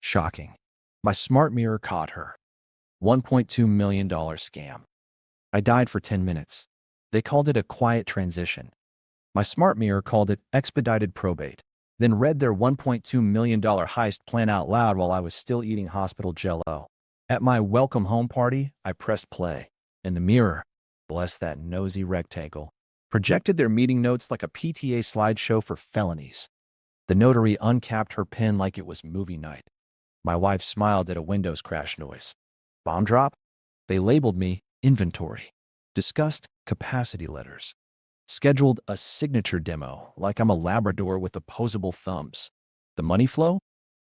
Shocking. My smart mirror caught her. $1.2 million scam. I died for 10 minutes. They called it a quiet transition. My smart mirror called it expedited probate, then read their $1.2 million heist plan out loud while I was still eating hospital jello. At my welcome home party, I pressed play, and the mirror, bless that nosy rectangle, projected their meeting notes like a PTA slideshow for felonies. The notary uncapped her pen like it was movie night. My wife smiled at a Windows crash noise. Bomb drop? They labeled me inventory. Discussed capacity letters. Scheduled a signature demo like I'm a Labrador with opposable thumbs. The money flow?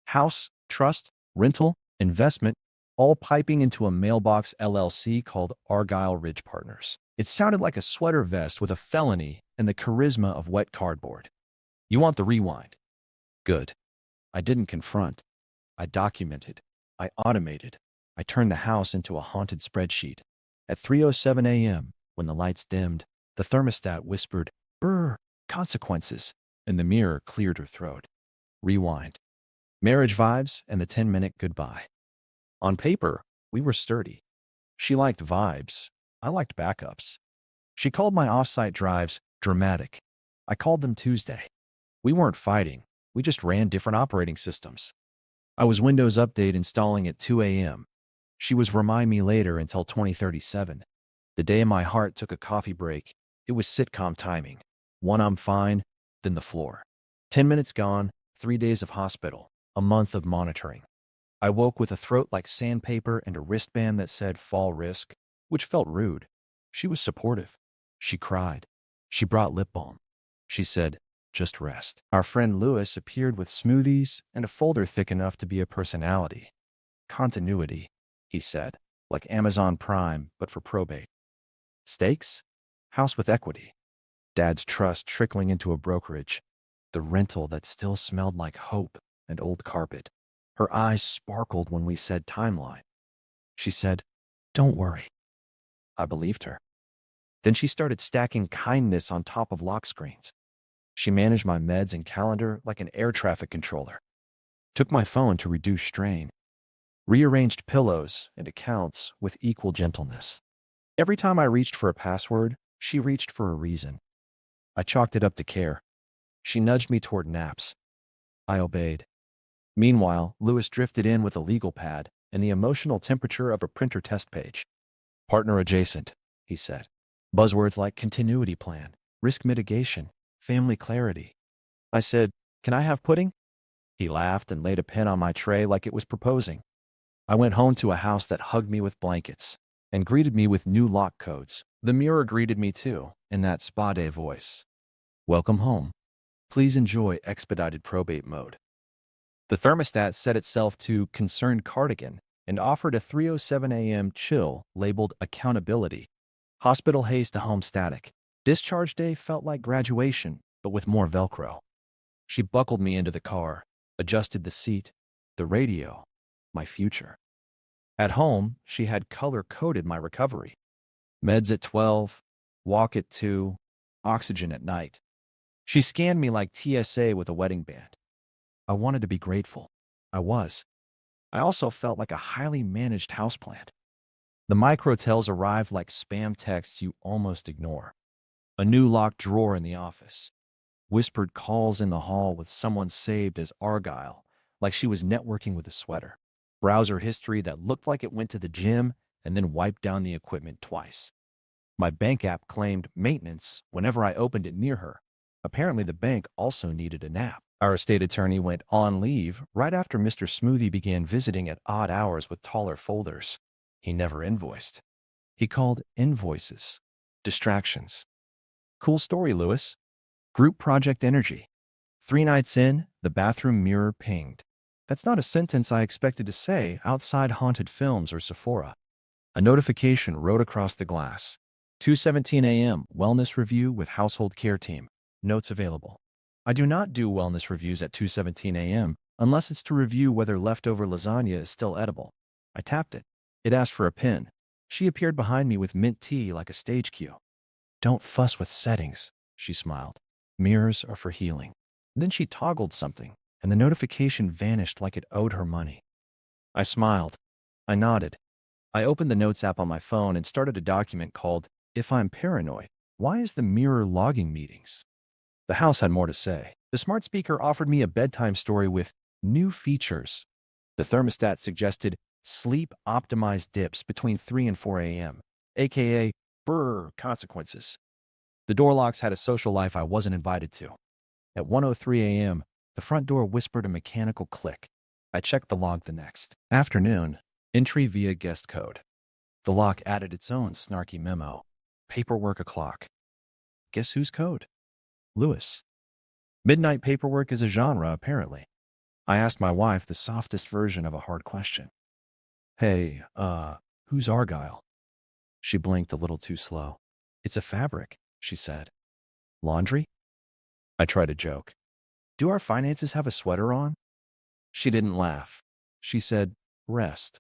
House, trust, rental, investment, all piping into a mailbox LLC called Argyle Ridge Partners. It sounded like a sweater vest with a felony and the charisma of wet cardboard. You want the rewind? Good. I didn't confront. I documented. I automated. I turned the house into a haunted spreadsheet. At 3:07 a.m., when the lights dimmed, the thermostat whispered, "Brr, consequences," and the mirror cleared her throat. Rewind. Marriage vibes and the 10-minute goodbye. On paper, we were sturdy. She liked vibes. I liked backups. She called my off-site drives dramatic. I called them Tuesday. We weren't fighting. We just ran different operating systems. I was Windows Update installing at 2 a.m. She was remind me later until 2037. The day my heart took a coffee break, it was sitcom timing. One I'm fine, then the floor. 10 minutes gone, 3 days of hospital, a month of monitoring. I woke with a throat like sandpaper and a wristband that said fall risk, which felt rude. She was supportive. She cried. She brought lip balm. She said, "Just rest." Our friend Lewis appeared with smoothies and a folder thick enough to be a personality. Continuity, he said, like Amazon Prime, but for probate. Stakes? House with equity. Dad's trust trickling into a brokerage. The rental that still smelled like hope and old carpet. Her eyes sparkled when we said timeline. She said, "Don't worry." I believed her. Then she started stacking kindness on top of lock screens. She managed my meds and calendar like an air traffic controller. Took my phone to reduce strain. Rearranged pillows and accounts with equal gentleness. Every time I reached for a password, she reached for a reason. I chalked it up to care. She nudged me toward naps. I obeyed. Meanwhile, Lewis drifted in with a legal pad and the emotional temperature of a printer test page. Partner adjacent, he said. Buzzwords like continuity plan, risk mitigation, family clarity. I said, "Can I have pudding?" He laughed and laid a pen on my tray like it was proposing. I went home to a house that hugged me with blankets and greeted me with new lock codes. The mirror greeted me too, in that spa day voice. Welcome home. Please enjoy expedited probate mode. The thermostat set itself to concerned cardigan and offered a 3:07 a.m. chill labeled accountability. Hospital haze to home static. Discharge day felt like graduation, but with more Velcro. She buckled me into the car, adjusted the seat, the radio, my future. At home, she had color-coded my recovery. Meds at 12, walk at 2, oxygen at night. She scanned me like TSA with a wedding band. I wanted to be grateful. I was. I also felt like a highly managed houseplant. The microtels arrived like spam texts you almost ignore. A new locked drawer in the office. Whispered calls in the hall with someone saved as Argyle, like she was networking with a sweater. Browser history that looked like it went to the gym and then wiped down the equipment twice. My bank app claimed maintenance whenever I opened it near her. Apparently the bank also needed a nap. Our estate attorney went on leave right after Mr. Smoothie began visiting at odd hours with taller folders. He never invoiced. He called invoices distractions. Cool story, Lewis. Group project energy. 3 nights in, the bathroom mirror pinged. That's not a sentence I expected to say outside haunted films or Sephora. A notification rode across the glass. 2:17 a.m. Wellness review with household care team. Notes available. I do not do wellness reviews at 2:17 a.m. unless it's to review whether leftover lasagna is still edible. I tapped it. It asked for a pin. She appeared behind me with mint tea like a stage cue. Don't fuss with settings, she smiled. Mirrors are for healing. Then she toggled something, and the notification vanished like it owed her money. I smiled. I nodded. I opened the Notes app on my phone and started a document called, "If I'm Paranoid, Why is the Mirror Logging Meetings?" The house had more to say. The smart speaker offered me a bedtime story with new features. The thermostat suggested sleep-optimized dips between 3 and 4 a.m., aka consequences. The door locks had a social life I wasn't invited to. At 1:03 a.m., the front door whispered a mechanical click. I checked the log the next afternoon. Entry via guest code. The lock added its own snarky memo. Paperwork o'clock. Guess whose code? Lewis. Midnight paperwork is a genre, apparently. I asked my wife the softest version of a hard question. Hey, who's Argyle? She blinked a little too slow. It's a fabric, she said. Laundry? I tried to joke. Do our finances have a sweater on? She didn't laugh. She said, rest.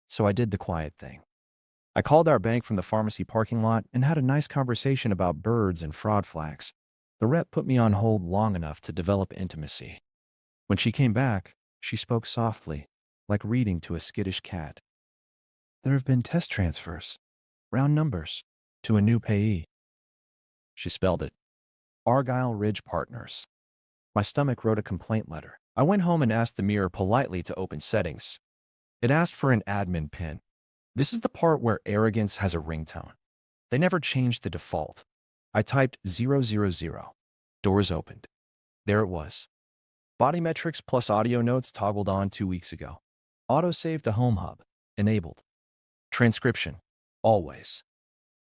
So I did the quiet thing. I called our bank from the pharmacy parking lot and had a nice conversation about birds and fraud flags. The rep put me on hold long enough to develop intimacy. When she came back, she spoke softly, like reading to a skittish cat. There have been test transfers, round numbers, to a new payee. She spelled it. Argyle Ridge Partners. My stomach wrote a complaint letter. I went home and asked the mirror politely to open settings. It asked for an admin pin. This is the part where arrogance has a ringtone. They never changed the default. I typed 000. Doors opened. There it was. Body metrics plus audio notes toggled on 2 weeks ago. Autosave to Home Hub. Enabled. Transcription. Always.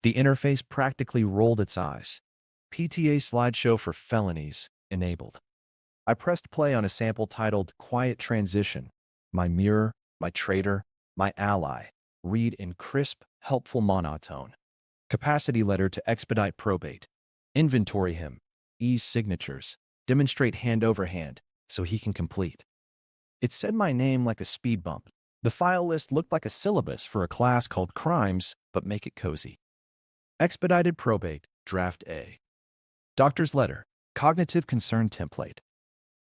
The interface practically rolled its eyes. PTA slideshow for felonies. Enabled. I pressed play on a sample titled Quiet Transition. My mirror, my traitor, my ally. Read in crisp, helpful monotone. Capacity letter to expedite probate. Inventory him. Ease signatures. Demonstrate hand over hand so he can complete. It said my name like a speed bump. The file list looked like a syllabus for a class called Crimes, but make it cozy. Expedited probate, draft A. Doctor's letter, cognitive concern template.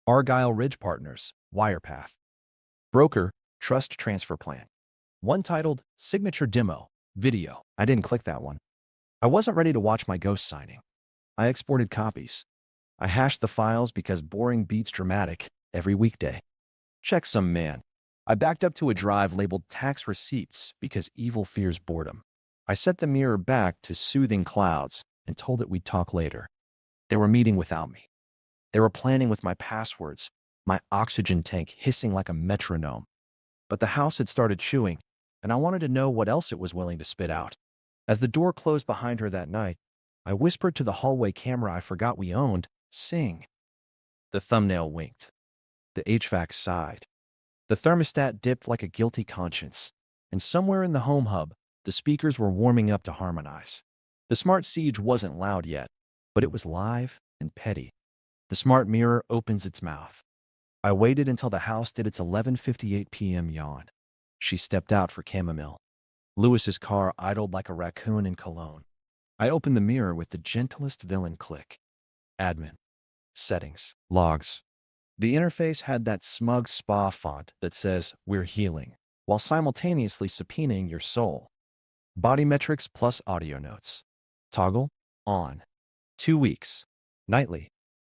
Argyle Ridge Partners, wirepath. Broker, trust transfer plan. One titled Signature Demo, Video. I didn't click that one. I wasn't ready to watch my ghost signing. I exported copies. I hashed the files because boring beats dramatic every weekday. Checksum, man. I backed up to a drive labeled Tax Receipts because evil fears boredom. I set the mirror back to soothing clouds and told it we'd talk later. They were meeting without me. They were planning with my passwords, my oxygen tank hissing like a metronome. But the house had started chewing, and I wanted to know what else it was willing to spit out. As the door closed behind her that night, I whispered to the hallway camera I forgot we owned, "Sing." The thumbnail winked. The HVAC sighed. The thermostat dipped like a guilty conscience. And somewhere in the home hub, the speakers were warming up to harmonize. The smart siege wasn't loud yet, but it was live and petty. The smart mirror opens its mouth. I waited until the house did its 11:58 p.m. yawn. She stepped out for chamomile. Lewis's car idled like a raccoon in Cologne. I opened the mirror with the gentlest villain click. Admin. Settings. Logs. The interface had that smug spa font that says, "We're healing," while simultaneously subpoenaing your soul. Body metrics plus audio notes. Toggle. On. 2 weeks. Nightly.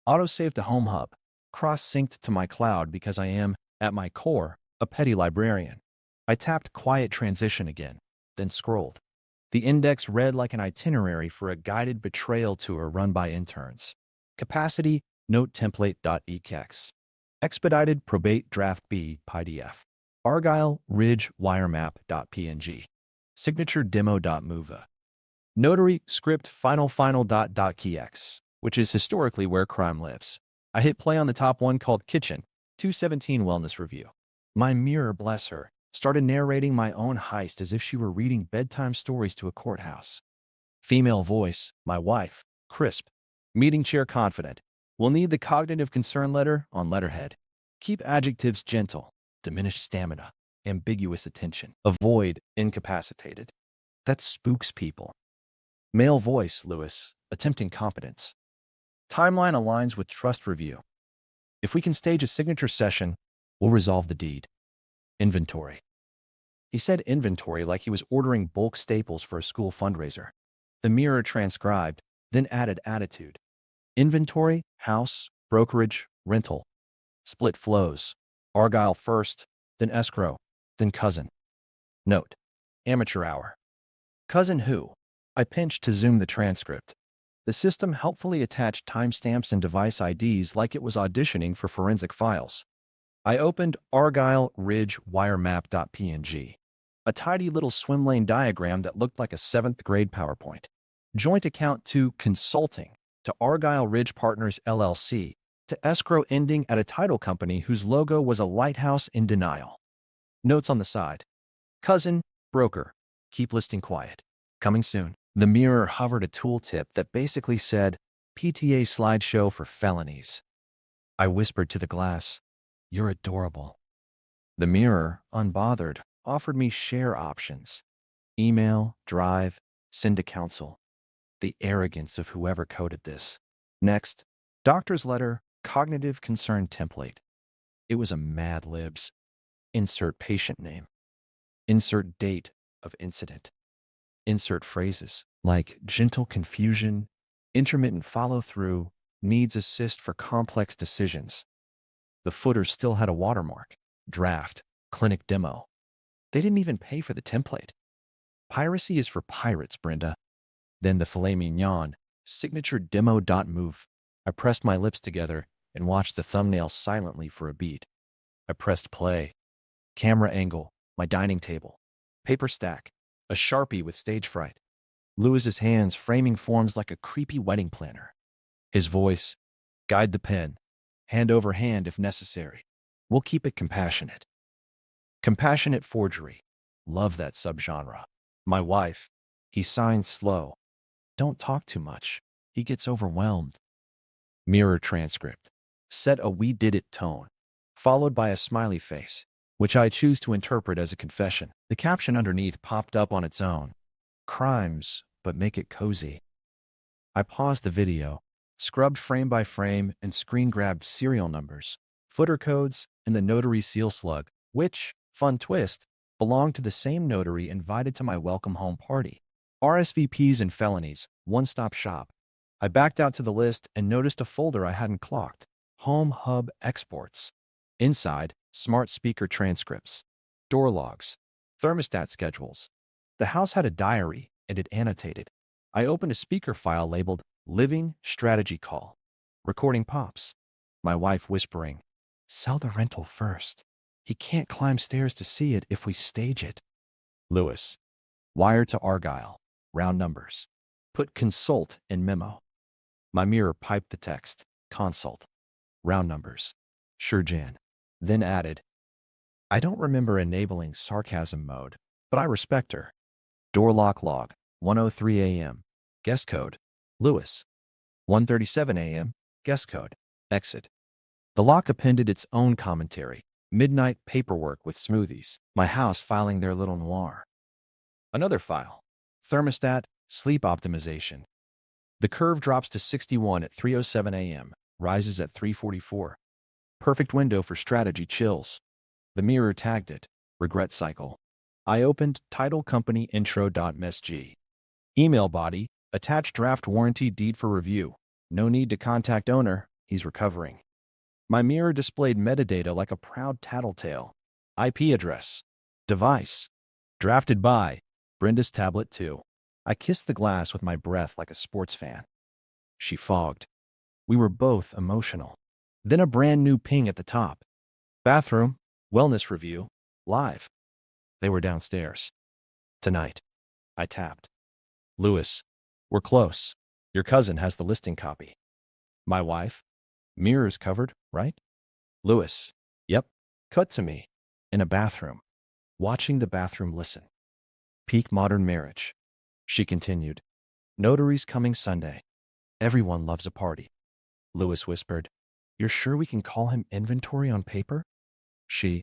Autosave to Home Hub. Cross-synced to my cloud because I am, at my core, a petty librarian. I tapped Quiet Transition again, then scrolled. The index read like an itinerary for a guided betrayal tour run by interns. Capacity, note template.ekex. Expedited probate draft B PDF. Argyle Ridge wiremap.png. Signature demo.mova. Notary script final.kx, which is historically where crime lives. I hit play on the top one called Kitchen, 217 Wellness Review. My mirror, bless her, started narrating my own heist as if she were reading bedtime stories to a courthouse. Female voice, my wife, crisp. Meeting chair confident. We'll need the cognitive concern letter on letterhead. Keep adjectives gentle. Diminish stamina. Ambiguous attention. Avoid incapacitated. That spooks people. Male voice, Lewis, attempting competence. Timeline aligns with trust review. If we can stage a signature session, we'll resolve the deed. Inventory. He said inventory like he was ordering bulk staples for a school fundraiser. The mirror transcribed, then added attitude. Inventory, house, brokerage, rental. Split flows. Argyle first, then escrow, then cousin. Note. Amateur hour. Cousin who? I pinched to zoom the transcript. The system helpfully attached timestamps and device IDs like it was auditioning for forensic files. I opened Argyle Ridge wiremap.png, a tidy little swim lane diagram that looked like a 7th grade PowerPoint. Joint account to consulting, to Argyle Ridge Partners LLC, to escrow ending at a title company whose logo was a lighthouse in denial. Notes on the side. Cousin, broker, keep listing quiet. Coming soon. The mirror hovered a tooltip that basically said, PTA slideshow for felonies. I whispered to the glass, you're adorable. The mirror, unbothered, offered me share options. Email, drive, send to counsel. The arrogance of whoever coded this. Next, doctor's letter, cognitive concern template. It was a Mad Libs. Insert patient name. Insert date of incident. Insert phrases like gentle confusion, intermittent follow-through, needs assist for complex decisions. The footer still had a watermark. Draft, clinic demo. They didn't even pay for the template. Piracy is for pirates, Brenda. Then the filet mignon, signature demo.move. I pressed my lips together and watched the thumbnail silently for a beat. I pressed play. Camera angle, my dining table. Paper stack, a Sharpie with stage fright. Lewis's hands framing forms like a creepy wedding planner. His voice, guide the pen, hand over hand if necessary. We'll keep it compassionate. Compassionate forgery. Love that subgenre. My wife, he signs slow. Don't talk too much. He gets overwhelmed. Mirror transcript. Set a we did it tone, followed by a smiley face, which I choose to interpret as a confession. The caption underneath popped up on its own. Crimes, but make it cozy. I paused the video, scrubbed frame by frame, and screen grabbed serial numbers, footer codes, and the notary seal slug, which, fun twist, belonged to the same notary invited to my welcome home party. RSVPs and felonies, one-stop shop. I backed out to the list and noticed a folder I hadn't clocked. Home Hub Exports. Inside, smart speaker transcripts, door logs, thermostat schedules. The house had a diary, and it annotated. I opened a speaker file labeled Living Strategy Call. Recording pops. My wife whispering, sell the rental first. He can't climb stairs to see it if we stage it. Lewis. Wire to Argyle. Round numbers. Put consult in memo. My mirror piped the text. Consult. Round numbers. Sure, Jan. Then added, I don't remember enabling sarcasm mode, but I respect her. Door lock log. 1:03 a.m. Guest code. Lewis. 1:37 a.m. Guest code. Exit. The lock appended its own commentary. Midnight paperwork with Smoothies. My house filing their little noir. Another file. Thermostat, sleep optimization. The curve drops to 61 at 3:07 a.m., rises at 3:44. Perfect window for strategy chills. The mirror tagged it. Regret cycle. I opened title company intro.msg. Email body, attached draft warranty deed for review. No need to contact owner, he's recovering. My mirror displayed metadata like a proud tattletale. IP address. Device. Drafted by Brenda's tablet 2. I kissed the glass with my breath like a sports fan. She fogged. We were both emotional. Then a brand new ping at the top. Bathroom, wellness review, live. They were downstairs. Tonight. I tapped. Lewis, we're close. Your cousin has the listing copy. My wife? Mirrors covered, right? Lewis, yep. Cut to me. In a bathroom. Watching the bathroom listen. Peak modern marriage. She continued. Notaries coming Sunday. Everyone loves a party. Lewis whispered. You're sure we can call him inventory on paper? She.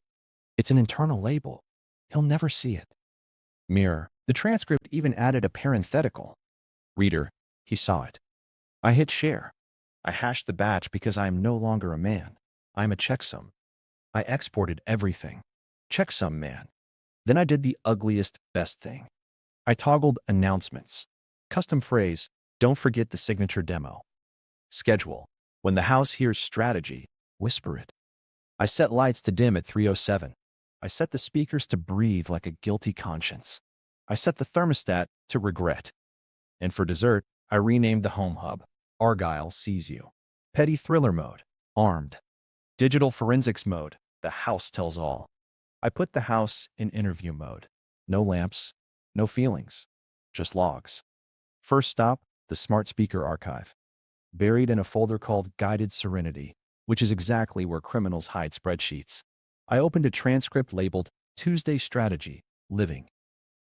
It's an internal label. He'll never see it. Mirror. The transcript even added a parenthetical. Reader. He saw it. I hit share. I hashed the batch because I am no longer a man. I'm a checksum. I exported everything. checksum man. Then I did the ugliest, best thing. I toggled announcements. Custom phrase, don't forget the signature demo. Schedule. When the house hears strategy, whisper it. I set lights to dim at 3:07. I set the speakers to breathe like a guilty conscience. I set the thermostat to regret. And for dessert, I renamed the home hub. Argyle sees you. Petty thriller mode. Armed. Digital forensics mode. The house tells all. I put the house in interview mode. No lamps, no feelings, just logs. First stop, the smart speaker archive. Buried in a folder called Guided Serenity, which is exactly where criminals hide spreadsheets. I opened a transcript labeled Tuesday Strategy, Living.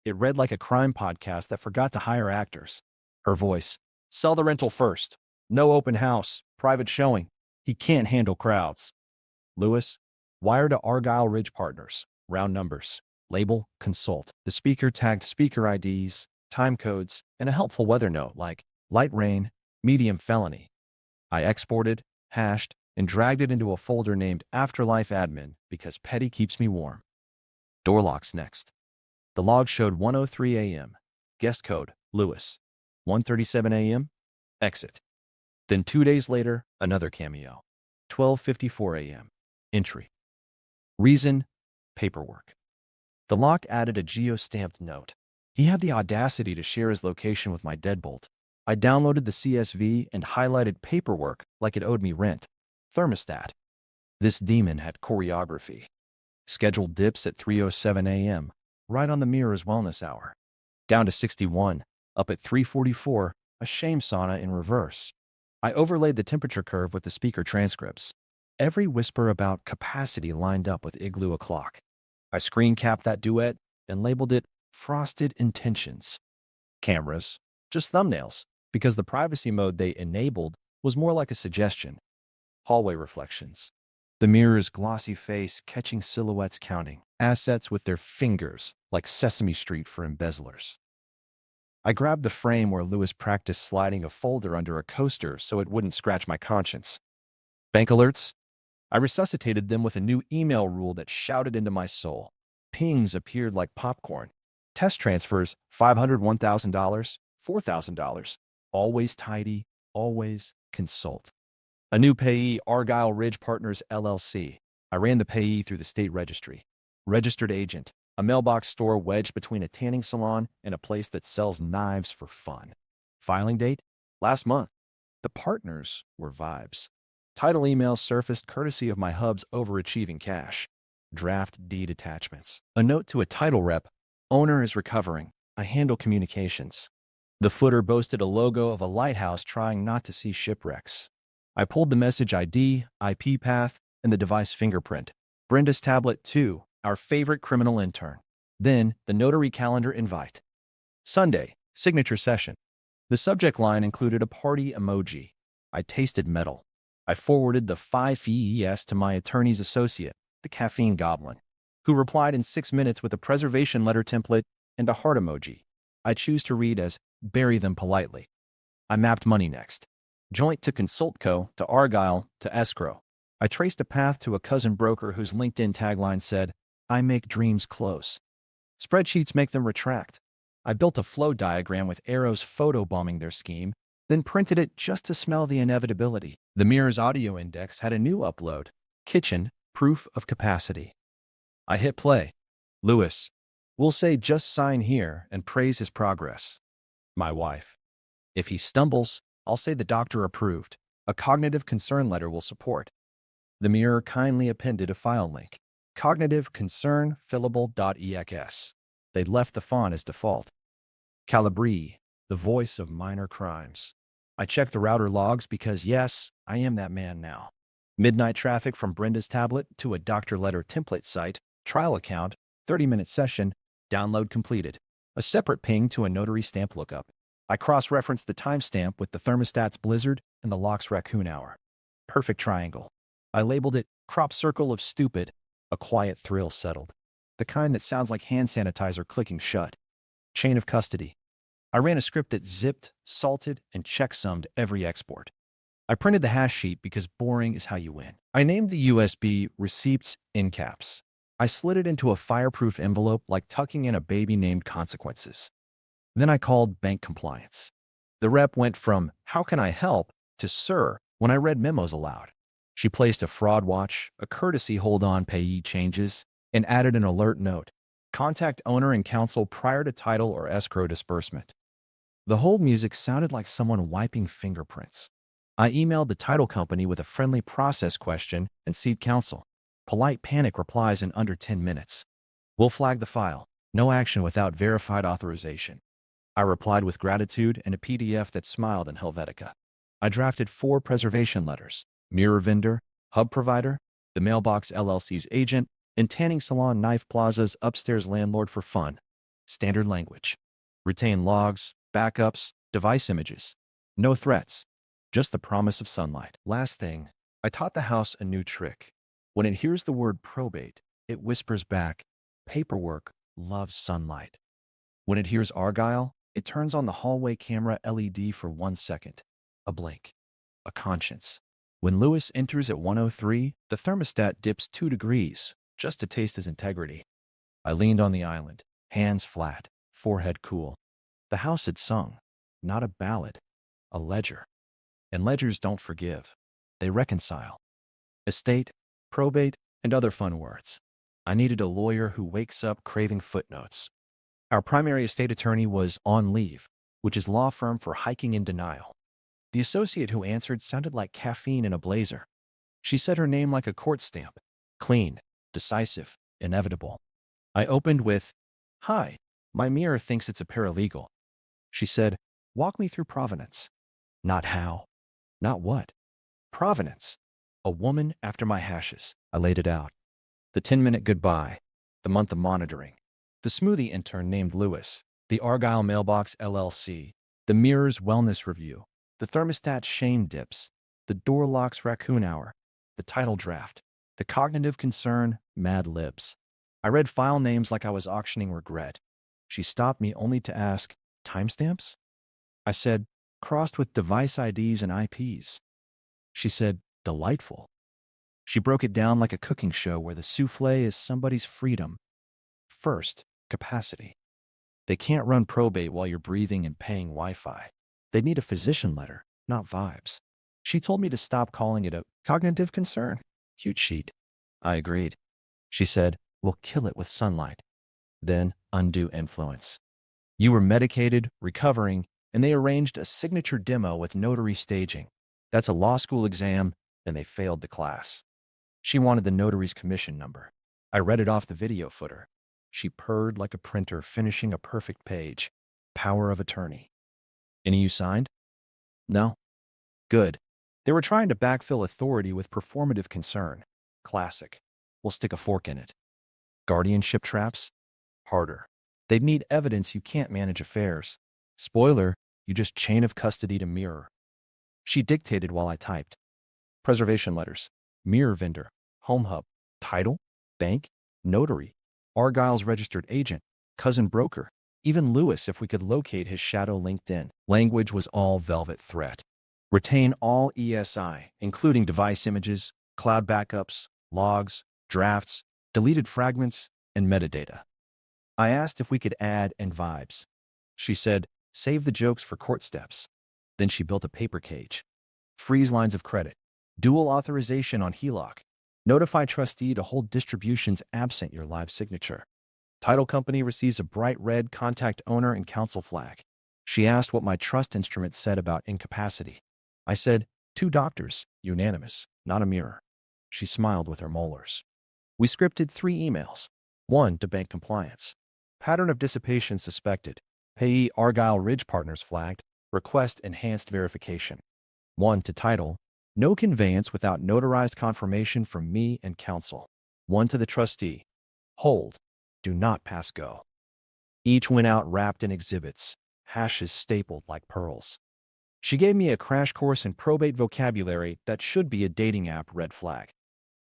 It read like a crime podcast that forgot to hire actors. Her voice, sell the rental first. No open house, private showing. He can't handle crowds. Lewis, wire to Argyle Ridge Partners, round numbers. Label, consult. The speaker tagged speaker IDs, time codes, and a helpful weather note like light rain, medium felony. I exported, hashed, and dragged it into a folder named Afterlife Admin because petty keeps me warm. Door locks next. The log showed 1:03 a.m. Guest code, Lewis. 1:37 a.m. Exit. Then 2 days later, another cameo. 12:54 a.m. Entry. Reason, paperwork. The lock added a geo-stamped note. He had the audacity to share his location with my deadbolt. I downloaded the CSV and highlighted paperwork like it owed me rent. Thermostat. This demon had choreography. Scheduled dips at 3:07 a.m., right on the mirror's wellness hour. Down to 61, up at 3:44, a shame sauna in reverse. I overlaid the temperature curve with the speaker transcripts. Every whisper about capacity lined up with igloo o'clock. I screen capped that duet and labeled it Frosted Intentions. Cameras, just thumbnails, because the privacy mode they enabled was more like a suggestion. Hallway reflections. The mirror's glossy face catching silhouettes counting, assets with their fingers like Sesame Street for embezzlers. I grabbed the frame where Lewis practiced sliding a folder under a coaster so it wouldn't scratch my conscience. Bank alerts. I resuscitated them with a new email rule that shouted into my soul. Pings appeared like popcorn. Test transfers, $500, $1,000, $4,000. Always tidy, always consult. A new payee, Argyle Ridge Partners LLC. I ran the payee through the state registry. Registered agent, a mailbox store wedged between a tanning salon and a place that sells knives for fun. Filing date? Last month. The partners were vibes. Title emails surfaced courtesy of my hub's overachieving cash. Draft deed attachments. A note to a title rep. Owner is recovering. I handle communications. The footer boasted a logo of a lighthouse trying not to see shipwrecks. I pulled the message ID, IP path, and the device fingerprint. Brenda's tablet 2, our favorite criminal intern. Then the notary calendar invite. Sunday, signature session. The subject line included a party emoji. I tasted metal. I forwarded the 5 EES to my attorney's associate, the caffeine goblin, who replied in 6 minutes with a preservation letter template and a heart emoji. I choose to read as, bury them politely. I mapped money next. Joint to Consultco, to Argyle, to escrow. I traced a path to a cousin broker whose LinkedIn tagline said, I make dreams close. Spreadsheets make them retract. I built a flow diagram with arrows photobombing their scheme, then printed it just to smell the inevitability. The mirror's audio index had a new upload. Kitchen, proof of capacity. I hit play. Lewis, we'll say just sign here and praise his progress. My wife. If he stumbles, I'll say the doctor approved. A cognitive concern letter will support. The mirror kindly appended a file link. Cognitive concern fillable.ex. They'd left the font as default. Calibri, the voice of minor crimes. I checked the router logs because, yes, I am that man now. Midnight traffic from Brenda's tablet to a doctor letter template site, trial account, 30-minute session, download completed. A separate ping to a notary stamp lookup. I cross-referenced the timestamp with the thermostat's blizzard and the lock's raccoon hour. Perfect triangle. I labeled it crop circle of stupid. A quiet thrill settled. The kind that sounds like hand sanitizer clicking shut. Chain of custody. I ran a script that zipped, salted, and checksummed every export. I printed the hash sheet because boring is how you win. I named the USB receipts in caps. I slid it into a fireproof envelope like tucking in a baby named Consequences. Then I called bank compliance. The rep went from, "How can I help?" to "Sir," when I read memos aloud. She placed a fraud watch, a courtesy hold on payee changes, and added an alert note. Contact owner and counsel prior to title or escrow disbursement. The hold music sounded like someone wiping fingerprints. I emailed the title company with a friendly process question and seek counsel. Polite panic replies in under 10 minutes. We'll flag the file. No action without verified authorization. I replied with gratitude and a PDF that smiled in Helvetica. I drafted 4 preservation letters: mirror vendor, hub provider, the mailbox LLC's agent, and tanning salon knife plaza's upstairs landlord for fun. Standard language. Retain logs, backups, device images. No threats. Just the promise of sunlight. Last thing, I taught the house a new trick. When it hears the word probate, it whispers back, "Paperwork loves sunlight." When it hears Argyle, it turns on the hallway camera LED for 1 second. A blink. A conscience. When Lewis enters at 1:03, the thermostat dips 2 degrees, just to taste his integrity. I leaned on the island, hands flat, forehead cool. The house had sung, not a ballad, a ledger. And ledgers don't forgive. They reconcile. Estate, probate, and other fun words. I needed a lawyer who wakes up craving footnotes. Our primary estate attorney was on leave, which is law firm for hiking in denial. The associate who answered sounded like caffeine in a blazer. She said her name like a court stamp. Clean, decisive, inevitable. I opened with, "Hi, my mirror thinks it's a paralegal." She said, "Walk me through provenance." Not how. Not what. Provenance. A woman after my hashes. I laid it out. The 10-minute goodbye. The month of monitoring. The smoothie intern named Lewis. The Argyle Mailbox LLC. The mirror's wellness review. The thermostat shame dips. The door locks raccoon hour. The title draft. The cognitive concern mad libs. I read file names like I was auctioning regret. She stopped me only to ask, "Timestamps?" I said, "Crossed with device IDs and IPs." She said, "Delightful." She broke it down like a cooking show where the souffle is somebody's freedom. First, capacity. They can't run probate while you're breathing and paying Wi-Fi. They need a physician letter, not vibes. She told me to stop calling it a cognitive concern. Cute sheet. I agreed. She said, "We'll kill it with sunlight." Then, undue influence. You were medicated, recovering, and they arranged a signature demo with notary staging. That's a law school exam, and they failed the class. She wanted the notary's commission number. I read it off the video footer. She purred like a printer finishing a perfect page. Power of attorney. "Any you signed?" "No." "Good." They were trying to backfill authority with performative concern. Classic. We'll stick a fork in it. Guardianship traps? Harder. They'd need evidence you can't manage affairs. Spoiler, you just chain of custody to mirror. She dictated while I typed. Preservation letters. Mirror vendor. Home hub. Title. Bank. Notary. Argyle's registered agent. Cousin broker. Even Lewis if we could locate his shadow LinkedIn. Language was all velvet threat. Retain all ESI, including device images, cloud backups, logs, drafts, deleted fragments, and metadata. I asked if we could add and vibes. She said, "Save the jokes for court steps." Then she built a paper cage. Freeze lines of credit. Dual authorization on HELOC. Notify trustee to hold distributions absent your live signature. Title company receives a bright red contact owner and counsel flag. She asked what my trust instrument said about incapacity. I said, 2 doctors, unanimous, not a mirror. She smiled with her molars. We scripted 3 emails. 1 to bank compliance. Pattern of dissipation suspected. Payee Argyle Ridge Partners flagged. Request enhanced verification. 1 to title. No conveyance without notarized confirmation from me and counsel. 1 to the trustee. Hold. Do not pass go. Each went out wrapped in exhibits. Hashes stapled like pearls. She gave me a crash course in probate vocabulary that should be a dating app red flag.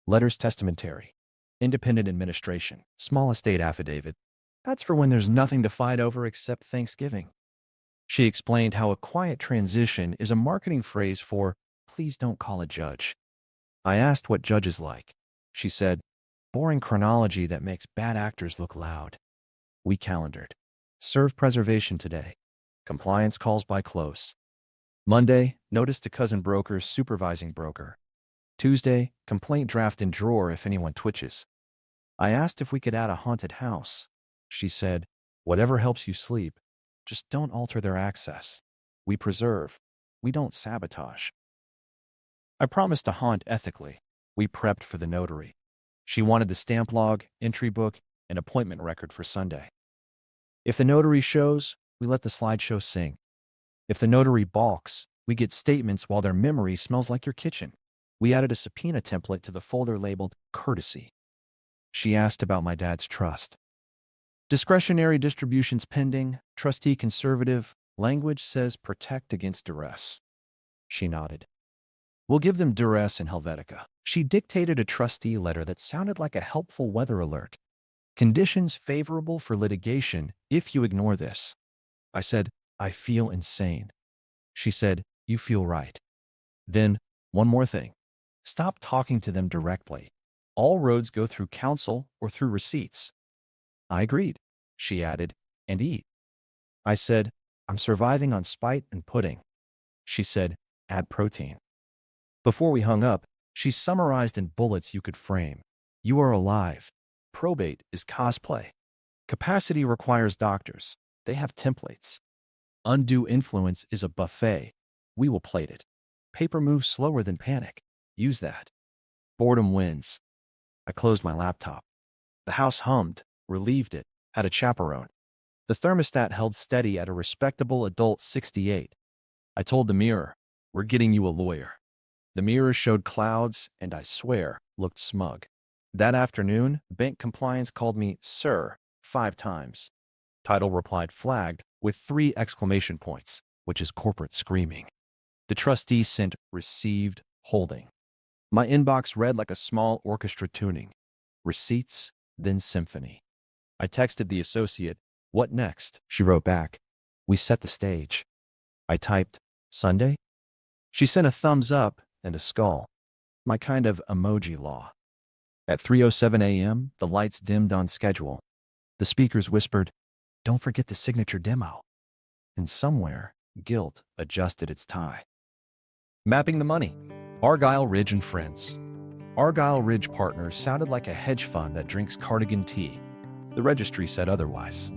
Letters testamentary. Independent administration. Small estate affidavit. That's for when there's nothing to fight over except Thanksgiving. She explained how a quiet transition is a marketing phrase for, "Please don't call a judge." I asked what judge is like. She said, Boring chronology that makes bad actors look loud. We calendared. Serve preservation today. Compliance calls by close. Monday, notice to cousin broker's supervising broker. Tuesday, complaint draft in drawer if anyone twitches. I asked if we could add a haunted house. She said, whatever helps you sleep. Just don't alter their access. We preserve. We don't sabotage. I promised to haunt ethically. We prepped for the notary. She wanted the stamp log, entry book, and appointment record for Sunday. If the notary shows, we let the slideshow sing. If the notary balks, we get statements while their memory smells like your kitchen. We added a subpoena template to the folder labeled courtesy. She asked about my dad's trust. Discretionary distributions pending, trustee conservative, language says protect against duress. She nodded. We'll give them duress in Helvetica. She dictated a trustee letter that sounded like a helpful weather alert. Conditions favorable for litigation if you ignore this. I said, I feel insane. She said, you feel right. Then, one more thing. Stop talking to them directly. All roads go through counsel or through receipts. I agreed. She added, and eat. I said, I'm surviving on spite and pudding. She said, add protein. Before we hung up, she summarized in bullets you could frame. You are alive. Probate is cosplay. Capacity requires doctors. They have templates. Undue influence is a buffet. We will plate it. Paper moves slower than panic. Use that. Boredom wins. I closed my laptop. The house hummed, relieved it, had a chaperone. The thermostat held steady at a respectable adult 68. I told the mirror, we're getting you a lawyer. The mirror showed clouds and, I swear, looked smug. That afternoon, bank compliance called me Sir 5 times. Title replied flagged with 3 exclamation points, which is corporate screaming. The trustee sent received holding. My inbox read like a small orchestra tuning. Receipts, then symphony. I texted the associate, what next? She wrote back, we set the stage. I typed, Sunday? She sent a thumbs up and a skull. My kind of emoji law. At 3:07 a.m., the lights dimmed on schedule. The speakers whispered, don't forget the signature demo. And somewhere, guilt adjusted its tie. Mapping the money. Argyle Ridge and Friends. Argyle Ridge Partners sounded like a hedge fund that drinks cardigan tea. The registry said otherwise.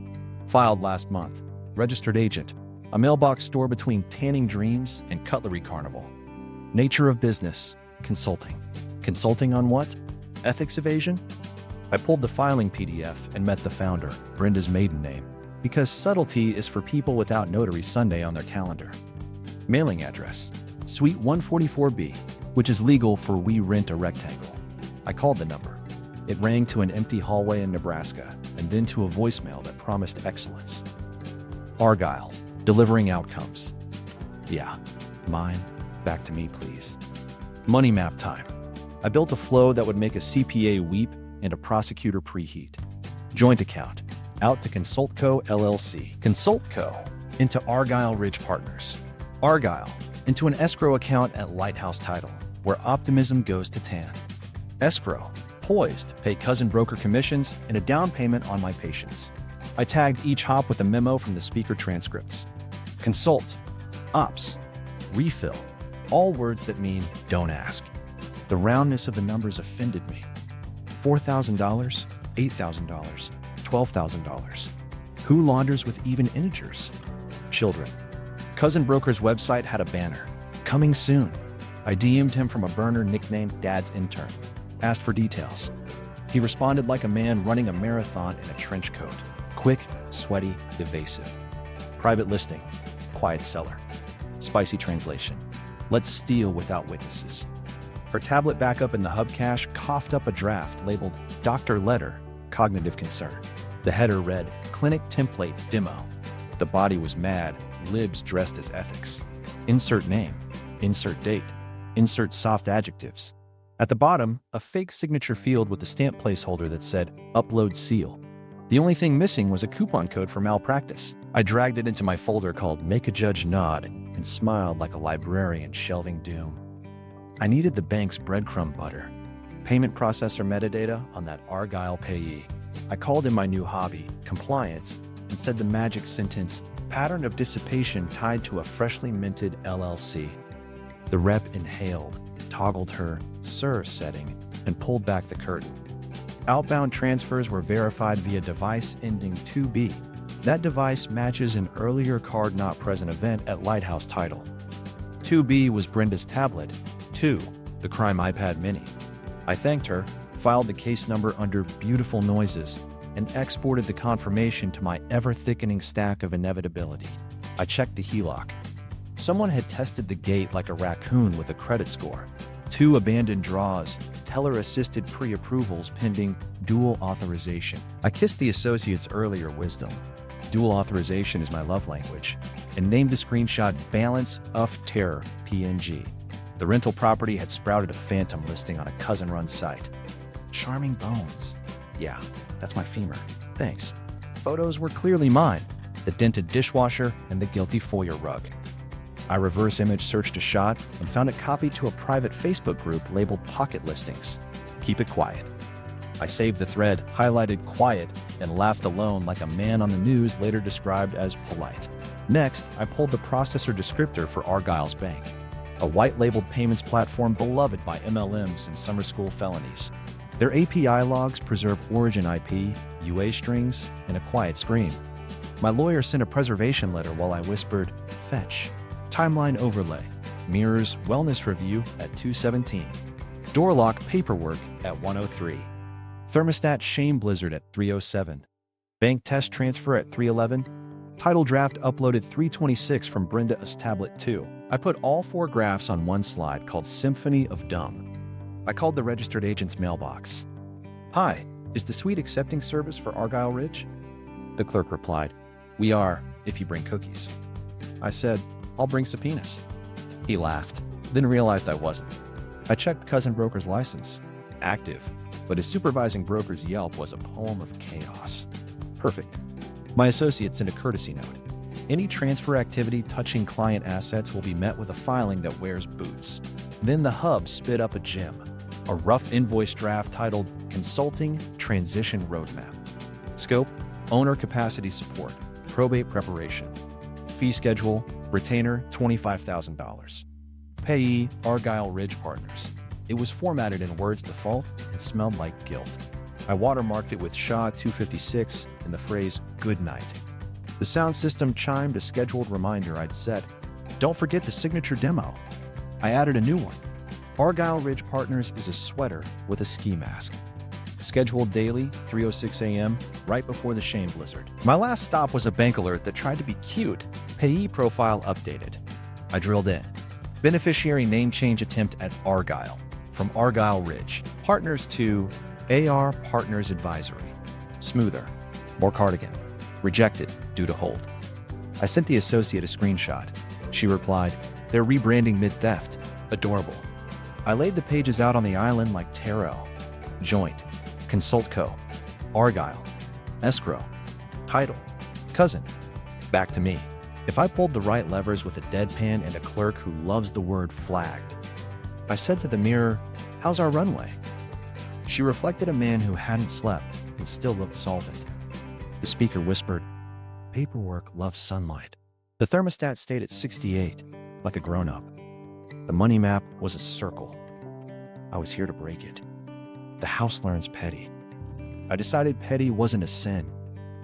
Filed last month. Registered agent. A mailbox store between Tanning Dreams and Cutlery Carnival. Nature of business. Consulting. Consulting on what? Ethics evasion? I pulled the filing PDF and met the founder, Brenda's maiden name, because subtlety is for people without Notary Sunday on their calendar. Mailing address. Suite 144B, which is legal for we rent a rectangle. I called the number. It rang to an empty hallway in Nebraska and then to a voicemail that promised excellence. Argyle, delivering outcomes. Yeah, mine. Back to me, please. Money map time. I built a flow that would make a CPA weep and a prosecutor preheat. Joint account. Out to ConsultCo LLC. ConsultCo. Into Argyle Ridge Partners. Argyle. Into an escrow account at Lighthouse Title, where optimism goes to tan. Escrow. Poised to pay cousin broker commissions and a down payment on my patience. I tagged each hop with a memo from the speaker transcripts. Consult. Ops. Refill. All words that mean don't ask. The roundness of the numbers offended me. $4,000, $8,000, $12,000. Who launders with even integers? Children. Cousin Broker's website had a banner. Coming soon. I DM'd him from a burner nicknamed Dad's Intern. Asked for details. He responded like a man running a marathon in a trench coat. Quick, sweaty, evasive. Private listing. Quiet seller. Spicy translation. Let's steal without witnesses. Her tablet backup in the hub cache coughed up a draft labeled Dr. Letter, Cognitive Concern. The header read, Clinic Template Demo. The body was mad, libs dressed as ethics. Insert name, insert date, insert soft adjectives. At the bottom, a fake signature field with a stamp placeholder that said, Upload Seal. The only thing missing was a coupon code for malpractice. I dragged it into my folder called Make a Judge Nod and smiled like a librarian shelving doom. I needed the bank's breadcrumb butter. Payment processor metadata on that Argyle payee. I called in my new hobby, compliance, and said the magic sentence, pattern of dissipation tied to a freshly minted LLC. The rep inhaled, toggled her "Sir" setting, and pulled back the curtain. Outbound transfers were verified via device ending 2B. That device matches an earlier card not present event at Lighthouse Title. 2B was Brenda's tablet. 2, the crime iPad mini. I thanked her, filed the case number under beautiful noises, and exported the confirmation to my ever-thickening stack of inevitability. I checked the HELOC. Someone had tested the gate like a raccoon with a credit score. 2 abandoned draws, teller-assisted pre-approvals pending dual authorization. I kissed the associate's earlier wisdom. Dual authorization is my love language, and named the screenshot Balance of Terror PNG. The rental property had sprouted a phantom listing on a cousin-run site. Charming bones. Yeah, that's my femur. Thanks. Photos were clearly mine, the dented dishwasher and the guilty foyer rug. I reverse image searched a shot and found it copied to a private Facebook group labeled Pocket Listings. Keep it quiet. I saved the thread, highlighted quiet, and laughed alone like a man on the news later described as polite. Next, I pulled the processor descriptor for Argyle's Bank, a white-labeled payments platform beloved by MLMs and summer school felonies. Their API logs preserve origin IP, UA strings, and a quiet scream. My lawyer sent a preservation letter while I whispered, "Fetch." Timeline overlay. Mirrors wellness review at 2:17. Door lock paperwork at 1:03. Thermostat shame blizzard at 3:07. Bank test transfer at 3:11. Title draft uploaded 3:26 from Brenda's tablet 2. I put all 4 graphs on one slide called Symphony of Dumb. I called the registered agent's mailbox. "Hi, is the suite accepting service for Argyle Ridge?" The clerk replied, "We are, if you bring cookies." I said, "I'll bring subpoenas." He laughed, then realized I wasn't. I checked cousin broker's license. Active, but his supervising broker's Yelp was a poem of chaos. Perfect. My associate sent a courtesy note. Any transfer activity touching client assets will be met with a filing that wears boots. Then the hub spit up a gem, a rough invoice draft titled Consulting Transition Roadmap. Scope, owner capacity support, probate preparation. Fee schedule, retainer $25,000. Payee, Argyle Ridge Partners. It was formatted in Word's default and smelled like guilt. I watermarked it with SHA 256 and the phrase, "Good night." The sound system chimed a scheduled reminder I'd set. Don't forget the signature demo. I added a new one. Argyle Ridge Partners is a sweater with a ski mask. Scheduled daily, 3:06 a.m., right before the shame blizzard. My last stop was a bank alert that tried to be cute. Payee profile updated. I drilled in. Beneficiary name change attempt at Argyle. From Argyle Ridge Partners to AR Partners Advisory. Smoother. More cardigan. Rejected due to hold. I sent the associate a screenshot. She replied, "They're rebranding mid-theft. Adorable." I laid the pages out on the island like tarot. Joint. Consult Co. Argyle. Escrow. Title. Cousin. Back to me. If I pulled the right levers with a deadpan and a clerk who loves the word flagged. I said to the mirror, "How's our runway?" She reflected a man who hadn't slept and still looked solvent. The speaker whispered, "Paperwork loves sunlight." The thermostat stayed at 68, like a grown-up. The money map was a circle. I was here to break it. The house learns petty. I decided petty wasn't a sin.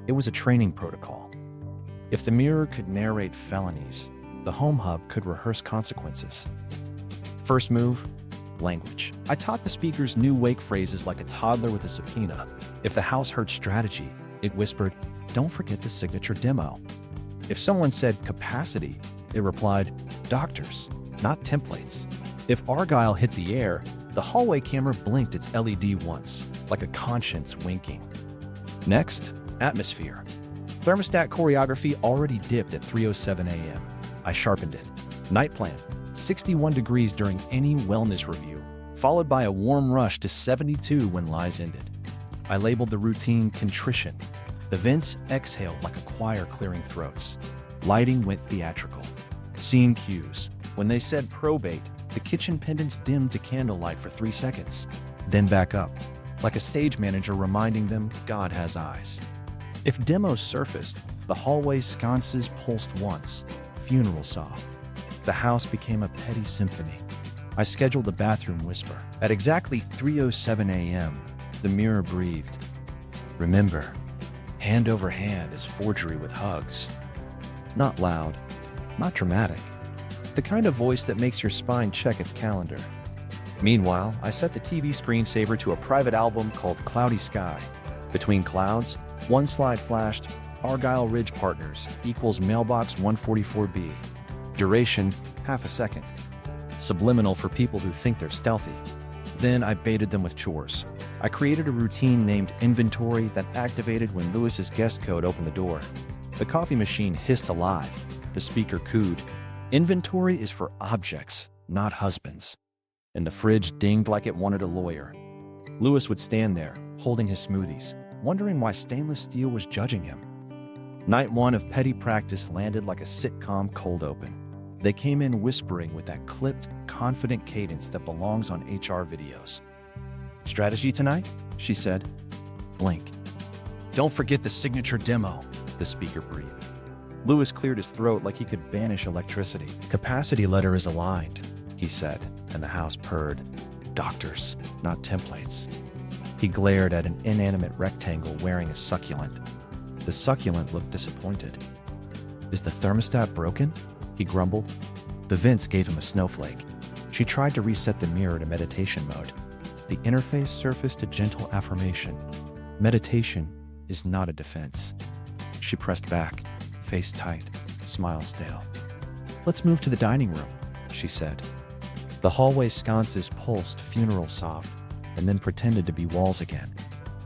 It was a training protocol. If the mirror could narrate felonies, the home hub could rehearse consequences. First move, language. I taught the speakers new wake phrases like a toddler with a subpoena. If the house heard strategy, it whispered, "Don't forget the signature demo." If someone said capacity, it replied, "Doctors, not templates." If Argyle hit the air, the hallway camera blinked its LED once, like a conscience winking. Next, atmosphere. Thermostat choreography already dipped at 3:07 a.m. I sharpened it. Night plan, 61 degrees during any wellness review, followed by a warm rush to 72 when lies ended. I labeled the routine contrition. The vents exhaled like a choir clearing throats. Lighting went theatrical. Scene cues. When they said probate, the kitchen pendants dimmed to candlelight for 3 seconds. then back up, like a stage manager reminding them God has eyes. If demos surfaced, the hallway sconces pulsed once, funeral soft. The house became a petty symphony. I scheduled a bathroom whisper. At exactly 3:07 a.m., the mirror breathed. Remember, hand over hand is forgery with hugs. Not loud, not dramatic. The kind of voice that makes your spine check its calendar. Meanwhile, I set the TV screensaver to a private album called Cloudy Sky. Between clouds, one slide flashed, Argyle Ridge Partners equals mailbox 144B. Duration, half a second. Subliminal for people who think they're stealthy. Then I baited them with chores. I created a routine named Inventory that activated when Lewis's guest code opened the door. The coffee machine hissed alive. The speaker cooed. Inventory is for objects, not husbands. And the fridge dinged like it wanted a lawyer. Lewis would stand there, holding his smoothies, wondering why stainless steel was judging him. Night one of petty practice landed like a sitcom cold open. They came in whispering with that clipped, confident cadence that belongs on HR videos. Strategy tonight? She said. Blink. Don't forget the signature demo, the speaker breathed. Lewis cleared his throat like he could banish electricity. Capacity letter is aligned, he said, and the house purred. Doctors, not templates. He glared at an inanimate rectangle wearing a succulent. The succulent looked disappointed. Is the thermostat broken? He grumbled. The vents gave him a snowflake. She tried to reset the mirror to meditation mode. The interface surfaced a gentle affirmation. Meditation is not a defense. She pressed back, face tight, smile stale. Let's move to the dining room, she said. The hallway sconces pulsed funeral soft and then pretended to be walls again.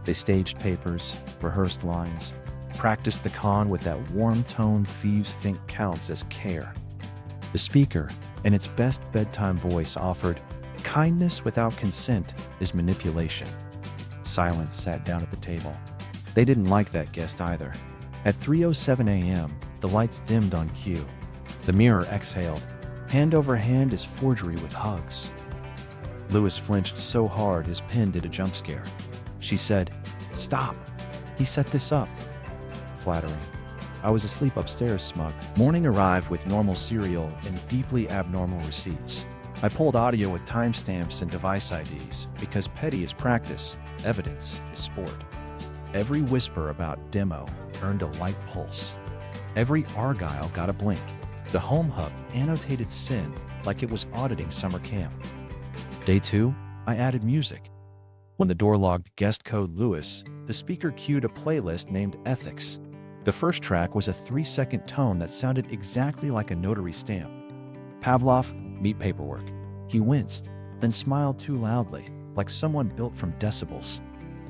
They staged papers, rehearsed lines, practiced the con with that warm tone thieves think counts as care. The speaker, in its best bedtime voice, offered, kindness without consent is manipulation. Silence sat down at the table. They didn't like that guest either. At 3:07 a.m., the lights dimmed on cue. The mirror exhaled. Hand over hand is forgery with hugs. Lewis flinched so hard his pen did a jump scare. She said, Stop. He set this up. Flattering. I was asleep upstairs, smug. Morning arrived with normal cereal and deeply abnormal receipts. I pulled audio with timestamps and device IDs because petty is practice, evidence is sport. Every whisper about demo earned a light pulse. Every Argyle got a blink. The home hub annotated sin like it was auditing summer camp. Day 2, I added music. When the door logged guest code Lewis, the speaker cued a playlist named Ethics. The first track was a 3-second tone that sounded exactly like a notary stamp. Pavlov, meet paperwork. He winced, then smiled too loudly, like someone built from decibels.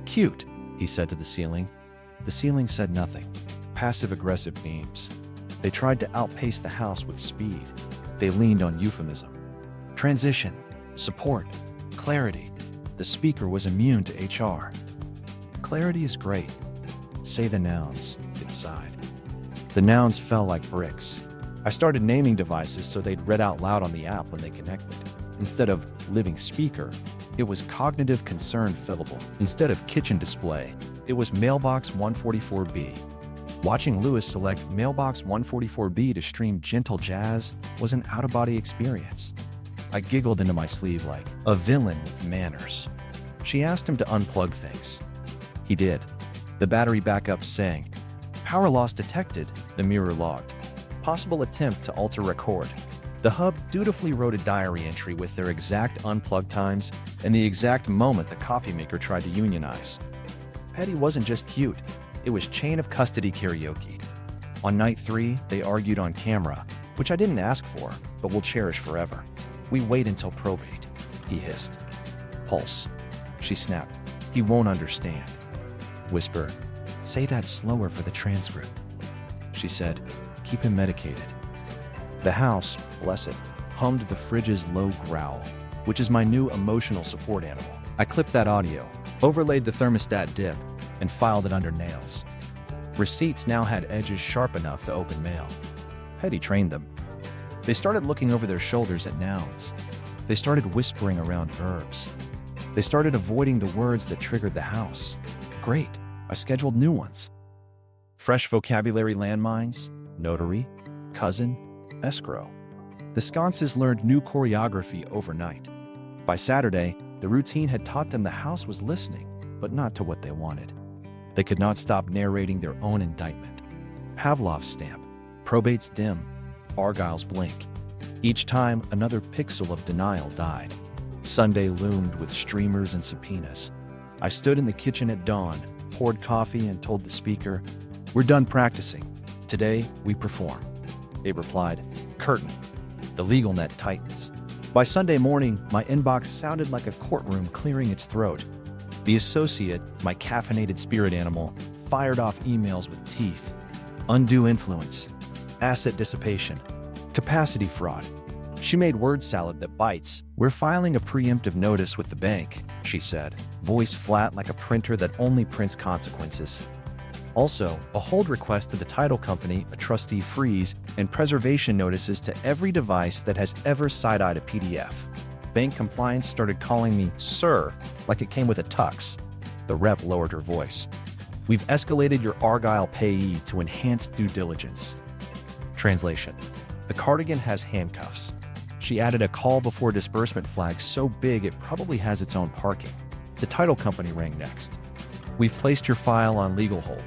Cute, he said to the ceiling. The ceiling said nothing. Passive-aggressive beams. They tried to outpace the house with speed. They leaned on euphemism. Transition, support, clarity. The speaker was immune to HR. Clarity is great. Say the nouns, it sighed. The nouns fell like bricks. I started naming devices so they'd read out loud on the app when they connected. Instead of living speaker, it was cognitive concern fillable. Instead of kitchen display, it was mailbox 144B. Watching Lewis select mailbox 144B to stream gentle jazz was an out-of-body experience. I giggled into my sleeve like a villain with manners. She asked him to unplug things. He did. The battery backup sang. Power loss detected, the mirror logged. Possible attempt to alter record. The hub dutifully wrote a diary entry with their exact unplug times and the exact moment the coffee maker tried to unionize. Petty wasn't just cute, it was chain of custody karaoke. On night 3, they argued on camera, which I didn't ask for, but will cherish forever. We wait until probate, he hissed. Pulse. She snapped. He won't understand. Whisper. Say that slower for the transcript. She said, keep him medicated. The house, bless it, hummed the fridge's low growl, which is my new emotional support animal. I clipped that audio, overlaid the thermostat dip, and filed it under nails. Receipts now had edges sharp enough to open mail. Petty trained them. They started looking over their shoulders at nouns. They started whispering around verbs. They started avoiding the words that triggered the house. Great, I scheduled new ones. Fresh vocabulary landmines, notary, cousin, escrow. The sconces learned new choreography overnight. By Saturday, the routine had taught them the house was listening, but not to what they wanted. They could not stop narrating their own indictment. Pavlov's stamp, probate's dim, Argyle's blink. Each time, another pixel of denial died. Sunday loomed with streamers and subpoenas. I stood in the kitchen at dawn, poured coffee, and told the speaker, "We're done practicing. Today, we perform." It replied, "Curtain." The legal net tightens. By Sunday morning, my inbox sounded like a courtroom clearing its throat. The associate, my caffeinated spirit animal, fired off emails with teeth. Undue influence, asset dissipation, capacity fraud. She made word salad that bites. "We're filing a preemptive notice with the bank," she said, voice flat like a printer that only prints consequences. Also, a hold request to the title company, a trustee freeze, and preservation notices to every device that has ever side-eyed a PDF. Bank compliance started calling me "sir," like it came with a tux. The rep lowered her voice. "We've escalated your Argyle payee to enhanced due diligence." Translation: the cardigan has handcuffs. She added a call before disbursement flag so big it probably has its own parking. The title company rang next. "We've placed your file on legal hold."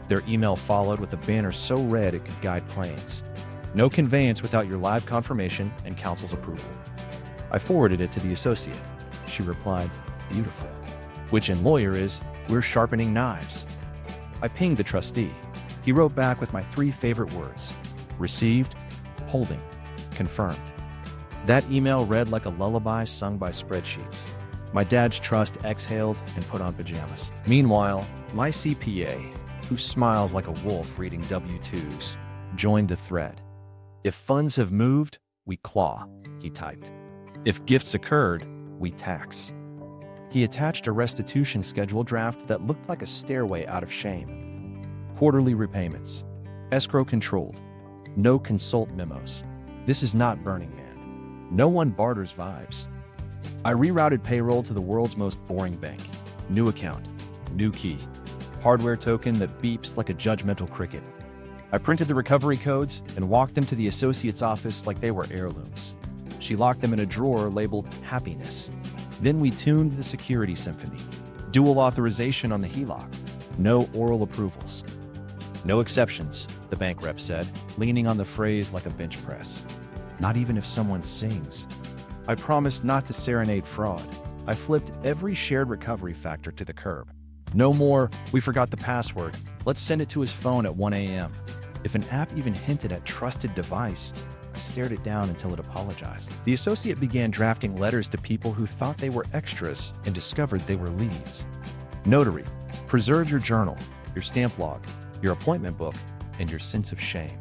Their email followed with a banner so red it could guide planes. "No conveyance without your live confirmation and counsel's approval." I forwarded it to the associate. She replied, "Beautiful," which in lawyer is, "We're sharpening knives." I pinged the trustee. He wrote back with my 3 favorite words: received, holding, confirmed. That email read like a lullaby sung by spreadsheets. My dad's trust exhaled and put on pajamas. Meanwhile, my CPA, who smiles like a wolf reading W-2s, joined the thread. "If funds have moved, we claw," he typed. "If gifts occurred, we tax." He attached a restitution schedule draft that looked like a stairway out of shame. Quarterly repayments. Escrow controlled. No consult memos. This is not Burning Man. No one barters vibes. I rerouted payroll to the world's most boring bank. New account. New key. Hardware token that beeps like a judgmental cricket. I printed the recovery codes and walked them to the associate's office like they were heirlooms. She locked them in a drawer labeled happiness. Then we tuned the security symphony. Dual authorization on the HELOC. No oral approvals. "No exceptions," the bank rep said, leaning on the phrase like a bench press. "Not even if someone sings." I promised not to serenade fraud. I flipped every shared recovery factor to the curb. No more, "We forgot the password. Let's send it to his phone at 1 a.m. If an app even hinted at trusted device, I stared it down until it apologized. The associate began drafting letters to people who thought they were extras and discovered they were leads. Notary, preserve your journal, your stamp log, your appointment book, and your sense of shame.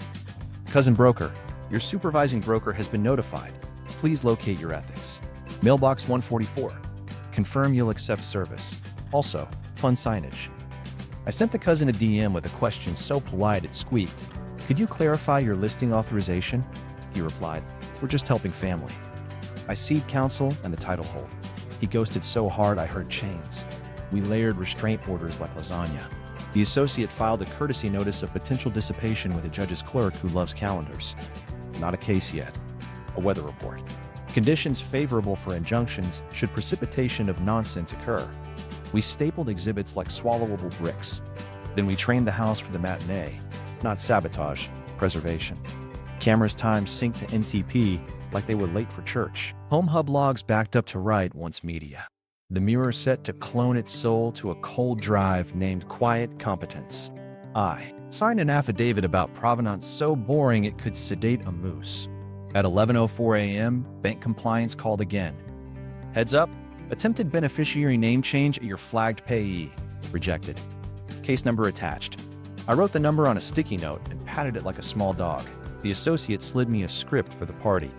Cousin broker, your supervising broker has been notified. Please locate your ethics. Mailbox 144. Confirm you'll accept service. Also, fun signage. I sent the cousin a DM with a question so polite it squeaked. "Could you clarify your listing authorization?" He replied, "We're just helping family." I ceded counsel and the title hold. He ghosted so hard I heard chains. We layered restraint orders like lasagna. The associate filed a courtesy notice of potential dissipation with a judge's clerk who loves calendars. Not a case yet. A weather report. Conditions favorable for injunctions should precipitation of nonsense occur. We stapled exhibits like swallowable bricks. Then we trained the house for the matinee. Not sabotage, preservation. Cameras timed sync to NTP like they were late for church. Home hub logs backed up to right once media. The mirror set to clone its soul to a cold drive named Quiet Competence. I signed an affidavit about provenance so boring it could sedate a moose. At 11:04 a.m., bank compliance called again. "Heads up, attempted beneficiary name change at your flagged payee. Rejected. Case number attached." I wrote the number on a sticky note and patted it like a small dog. The associate slid me a script for the party.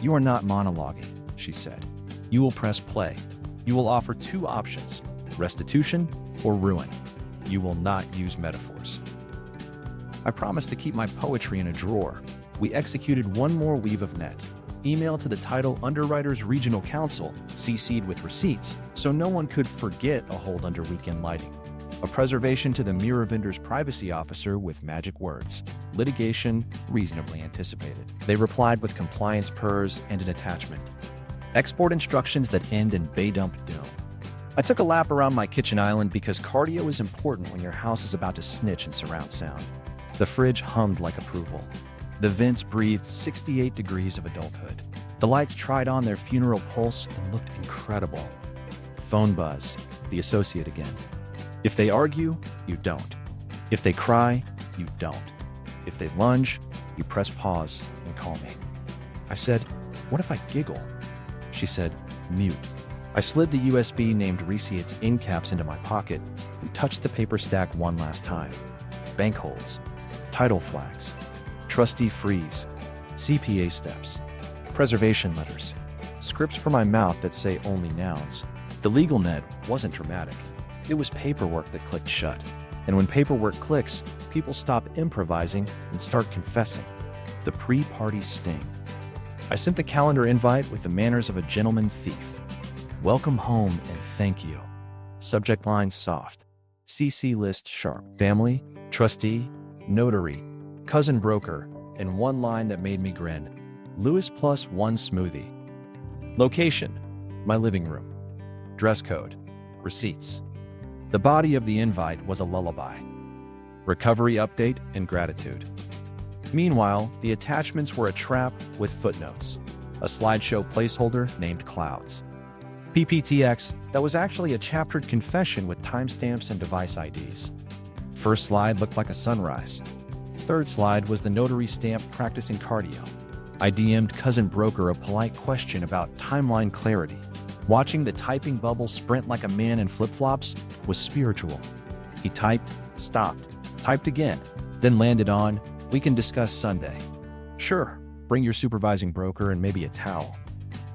"You are not monologuing," she said. "You will press play. You will offer 2 options, restitution or ruin. You will not use metaphors." I promised to keep my poetry in a drawer. We executed one more weave of net. Email to the title Underwriters Regional Counsel, CC'd with receipts, so no one could forget a hold under weekend lighting. A preservation to the mirror vendor's privacy officer with magic words. Litigation reasonably anticipated. They replied with compliance purrs and an attachment. Export instructions that end in bay dump doom. I took a lap around my kitchen island because cardio is important when your house is about to snitch in surround sound. The fridge hummed like approval. The vents breathed 68 degrees of adulthood. The lights tried on their funeral pulse and looked incredible. Phone buzz. The associate again. If they argue, you don't. If they cry, you don't. If they lunge, you press pause and call me. I said, "What if I giggle?" She said, "Mute." I slid the USB named Receipts end caps into my pocket and touched the paper stack one last time. Bank holds, title flags, trustee freeze, CPA steps, preservation letters, scripts for my mouth that say only nouns. The legal net wasn't dramatic. It was paperwork that clicked shut. And when paperwork clicks, people stop improvising and start confessing. The pre-party sting. I sent the calendar invite with the manners of a gentleman thief. Welcome home and thank you. Subject line soft. CC list sharp. Family, trustee, notary, cousin broker, and one line that made me grin. Lewis plus one smoothie. Location, my living room. Dress code, receipts. The body of the invite was a lullaby. Recovery update and gratitude. Meanwhile, the attachments were a trap with footnotes. A slideshow placeholder named Clouds. PPTX that was actually a chaptered confession with timestamps and device IDs. First slide looked like a sunrise. Third slide was the notary stamp practicing cardio. I DM'd cousin broker a polite question about timeline clarity. Watching the typing bubble sprint like a man in flip-flops was spiritual. He typed, stopped, typed again, then landed on, "We can discuss Sunday." Sure, bring your supervising broker and maybe a towel.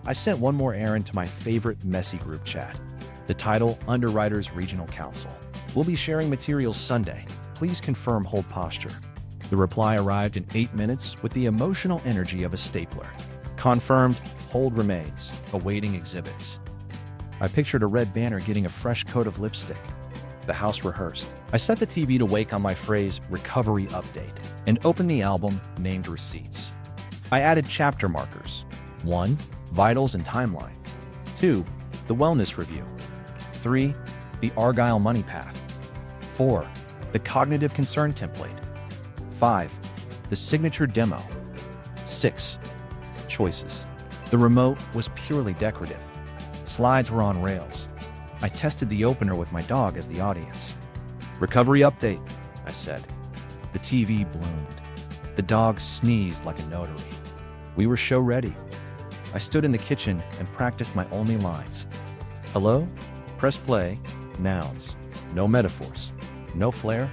I sent one more errand to my favorite messy group chat. The title, Underwriters Regional Council. We'll be sharing materials Sunday. Please confirm hold posture. The reply arrived in 8 minutes with the emotional energy of a stapler. Confirmed, hold remains, awaiting exhibits. I pictured a red banner getting a fresh coat of lipstick. The house rehearsed. I set the TV to wake on my phrase, recovery update, and opened the album named Receipts. I added chapter markers. 1, vitals and timeline. 2, the wellness review. 3, the Argyle money path. 4, the cognitive concern template. 5, the signature demo. 6, choices. The remote was purely decorative. Slides were on rails. I tested the opener with my dog as the audience. Recovery update, I said. The TV bloomed. The dog sneezed like a notary. We were show ready. I stood in the kitchen and practiced my only lines. Hello? Press play. Nouns. No metaphors. No flair.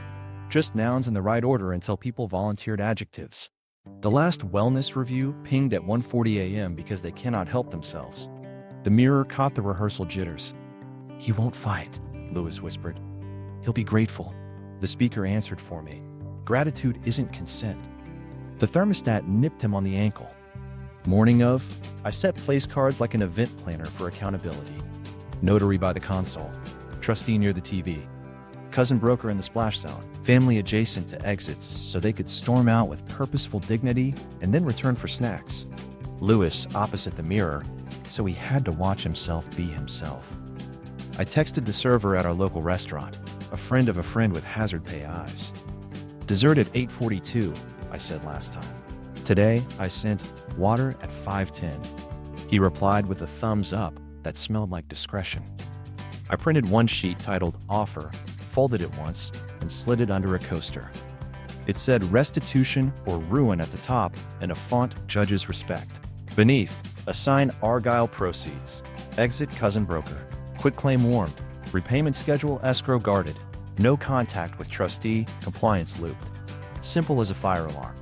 Just nouns in the right order until people volunteered adjectives. The last wellness review pinged at 1:40 a.m. because they cannot help themselves. The mirror caught the rehearsal jitters. "He won't fight," Lewis whispered. "He'll be grateful." The speaker answered for me. Gratitude isn't consent. The thermostat nipped him on the ankle. Morning of, I set place cards like an event planner for accountability. Notary by the console. Trustee near the TV. Cousin broker in the splash zone. Family adjacent to exits so they could storm out with purposeful dignity and then return for snacks. Lewis opposite the mirror, so he had to watch himself be himself. I texted the server at our local restaurant, a friend of a friend with hazard pay eyes. Dessert at 8:42, I said last time. Today, I sent water at 5:10. He replied with a thumbs up that smelled like discretion. I printed one sheet titled Offer, folded it once, and slid it under a coaster. It said Restitution or Ruin at the top and a font Judge's Respect. Beneath, assign Argyle proceeds. Exit cousin broker. Quitclaim warned. Repayment schedule escrow guarded. No contact with trustee, compliance looped. Simple as a fire alarm.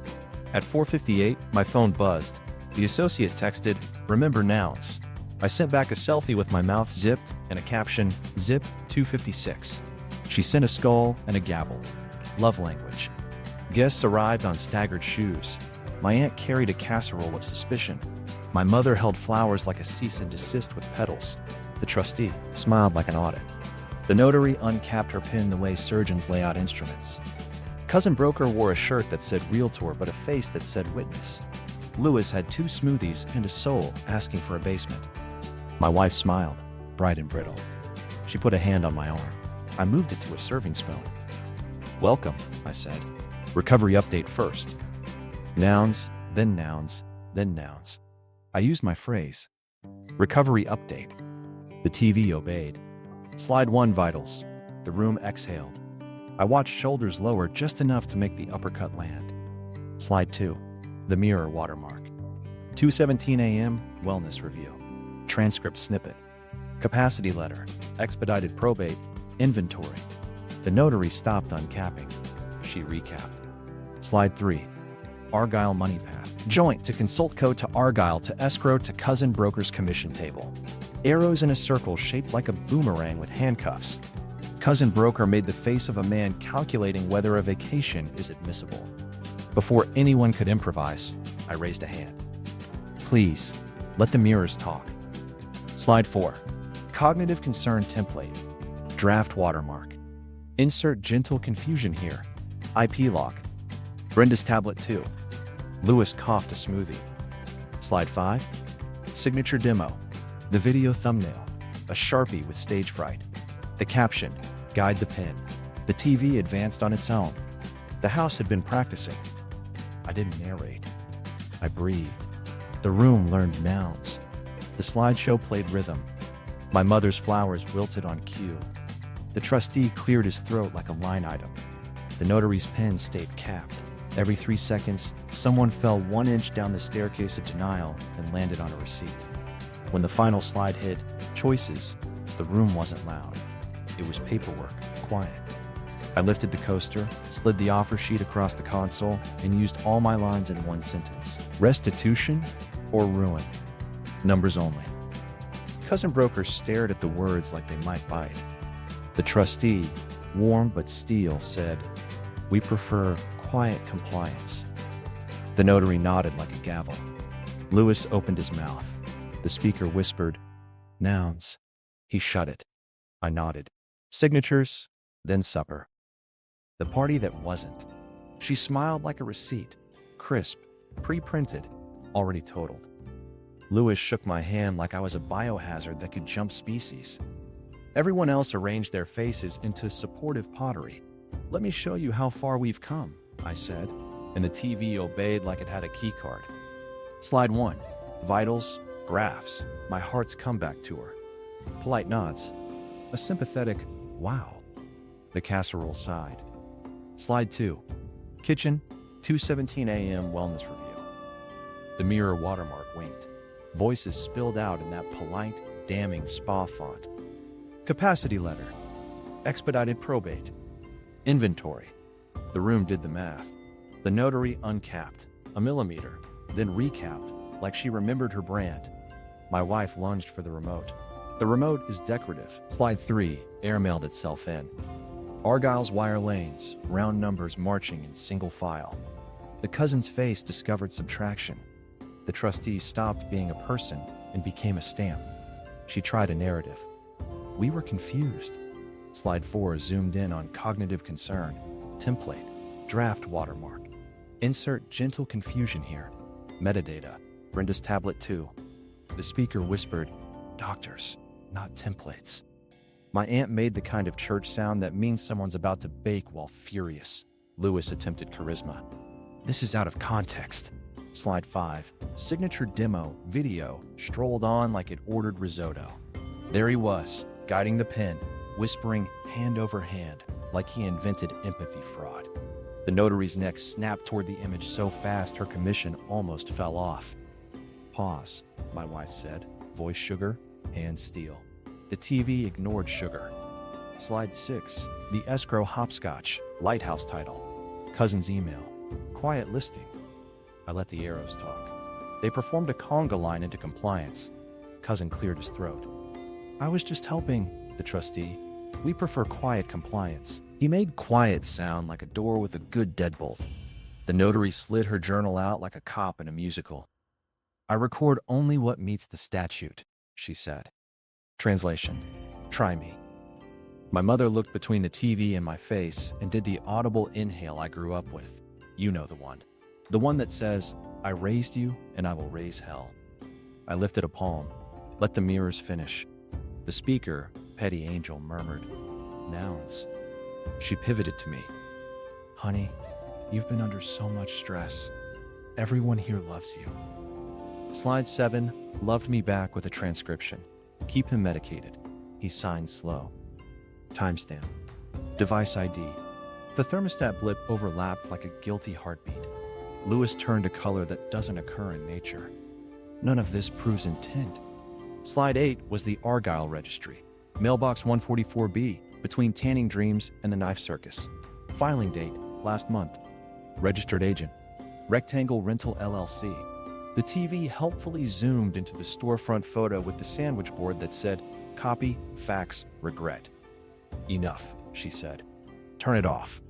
At 4:58, my phone buzzed. The associate texted, "Remember nouns." I sent back a selfie with my mouth zipped and a caption, "Zip 256." She sent a skull and a gavel. Love language. Guests arrived on staggered shoes. My aunt carried a casserole of suspicion. My mother held flowers like a cease and desist with petals. The trustee smiled like an audit. The notary uncapped her pin the way surgeons lay out instruments. Cousin Broker wore a shirt that said realtor but a face that said witness. Lewis had 2 smoothies and a soul asking for a basement. My wife smiled, bright and brittle. She put a hand on my arm. I moved it to a serving spoon. "Welcome," I said. "Recovery update first." Nouns, then nouns, then nouns. I used my phrase. Recovery update. The TV obeyed. Slide 1 vitals. The room exhaled. I watched shoulders lower just enough to make the uppercut land. Slide 2. The mirror watermark. 2:17 a.m. Wellness review. Transcript snippet. Capacity letter. Expedited probate. Inventory. The notary stopped uncapping. She recapped. Slide 3. Argyle money path. Joint to consult code to Argyle to escrow to cousin broker's commission table. Arrows in a circle shaped like a boomerang with handcuffs. Cousin broker made the face of a man calculating whether a vacation is admissible. Before anyone could improvise, I raised a hand. "Please, let the mirrors talk." Slide 4. Cognitive concern template. Draft watermark. Insert gentle confusion here. IP lock. Brenda's tablet 2. Lewis coughed a smoothie. Slide 5. Signature demo. The video thumbnail. A Sharpie with stage fright. The caption. Guide the pin. The TV advanced on its own. The house had been practicing. I didn't narrate. I breathed. The room learned nouns. The slideshow played rhythm. My mother's flowers wilted on cue. The trustee cleared his throat like a line item. The notary's pen stayed capped. Every 3 seconds, someone fell 1 inch down the staircase of denial and landed on a receipt. When the final slide hit, choices, the room wasn't loud. It was paperwork, quiet. I lifted the coaster, slid the offer sheet across the console, and used all my lines in 1 sentence. Restitution or ruin? Numbers only. Cousin Broker stared at the words like they might bite. The trustee, warm but steel, said, "We prefer quiet compliance." The notary nodded like a gavel. Lewis opened his mouth. The speaker whispered, "Nouns." He shut it. I nodded. Signatures, then supper. The party that wasn't. She smiled like a receipt. Crisp, pre-printed, already totaled. Lewis shook my hand like I was a biohazard that could jump species. Everyone else arranged their faces into supportive pottery. "Let me show you how far we've come," I said, and the TV obeyed like it had a keycard. Slide 1. Vitals, graphs, my heart's comeback tour. Polite nods. A sympathetic, "Wow." The casserole sighed. Slide 2. Kitchen, 2:17 a.m. wellness review. The mirror watermark winked. Voices spilled out in that polite, damning spa font. Capacity letter. Expedited probate. Inventory. The room did the math. The notary uncapped, a millimeter, then recapped, like she remembered her brand. My wife lunged for the remote. The remote is decorative. Slide 3 airmailed itself in. Argyle's wire lanes, round numbers marching in single file. The cousin's face discovered subtraction. The trustee stopped being a person and became a stamp. She tried a narrative. We were confused. Slide 4 zoomed in on cognitive concern. Template. Draft watermark. Insert gentle confusion here. Metadata. Brenda's tablet 2. The speaker whispered, "Doctors, not templates." My aunt made the kind of church sound that means someone's about to bake while furious. Lewis attempted charisma. "This is out of context." Slide 5. Signature demo, video, strolled on like it ordered risotto. There he was, guiding the pen, whispering hand over hand, like he invented empathy fraud. The notary's neck snapped toward the image so fast her commission almost fell off. "Pause," my wife said, voice sugar, hand steel. The TV ignored sugar. Slide 6. The escrow hopscotch, lighthouse title. Cousin's email. Quiet listing. I let the arrows talk. They performed a conga line into compliance. Cousin cleared his throat. "I was just helping," the trustee. "We prefer quiet compliance." He made quiet sound like a door with a good deadbolt. The notary slid her journal out like a cop in a musical. "I record only what meets the statute," she said. Translation: try me. My mother looked between the TV and my face and did the audible inhale I grew up with. You know the one. The one that says, "I raised you and I will raise hell." I lifted a palm. Let the mirrors finish. The speaker, petty angel, murmured, "Nouns." She pivoted to me. "Honey, you've been under so much stress. Everyone here loves you." Slide 7 loved me back with a transcription. Keep him medicated. He signed slow. Timestamp. Device ID. The thermostat blip overlapped like a guilty heartbeat. Lewis turned a color that doesn't occur in nature. None of this proves intent. Slide 8 was the Argyle registry. Mailbox 144B, between Tanning Dreams and the Knife Circus. Filing date, last month. Registered agent, Rectangle Rental LLC. The TV helpfully zoomed into the storefront photo with the sandwich board that said, "Copy, fax, regret." "Enough," she said. "Turn it off."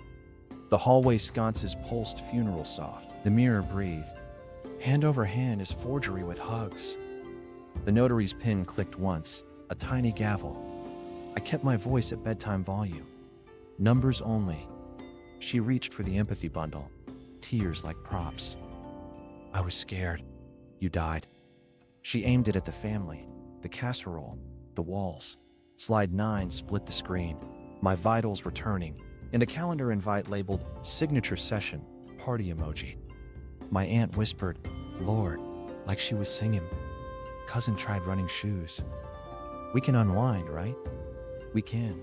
The hallway sconces pulsed funeral soft. The mirror breathed. Hand over hand is forgery with hugs. The notary's pen clicked once, a tiny gavel. I kept my voice at bedtime volume. Numbers only. She reached for the empathy bundle. Tears like props. I was scared. You died. She aimed it at the family, the casserole, the walls. Slide 9 split the screen. My vitals returning, and a calendar invite labeled "Signature Session," party emoji. My aunt whispered, "Lord," like she was singing. Cousin tried running shoes. We can unwind, right? We can.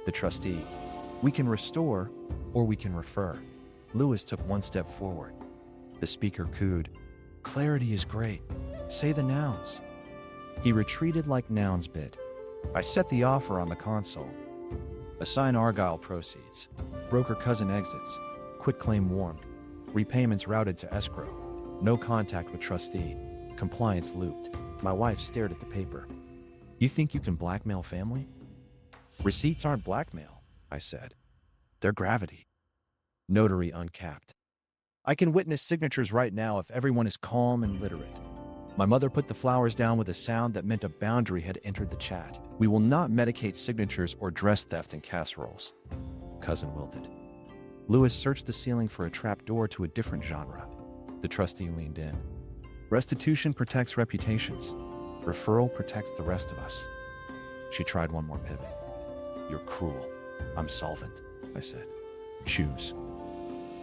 The trustee. We can restore, or we can refer. Lewis took one step forward. The speaker cooed, "Clarity is great. Say the nouns." He retreated like nouns bit. I set the offer on the console. Assign Argyle proceeds. Broker cousin exits. Quitclaim warned. Repayments routed to escrow. No contact with trustee. Compliance looped. My wife stared at the paper. "You think you can blackmail family?" "Receipts aren't blackmail," I said. "They're gravity." Notary uncapped. "I can witness signatures right now if everyone is calm and literate." My mother put the flowers down with a sound that meant a boundary had entered the chat. "We will not medicate signatures or dress theft in casseroles." Cousin wilted. Lewis searched the ceiling for a trap door to a different genre. The trustee leaned in. "Restitution protects reputations. Referral protects the rest of us." She tried one more pivot. "You're cruel. I'm solvent," I said. "Choose."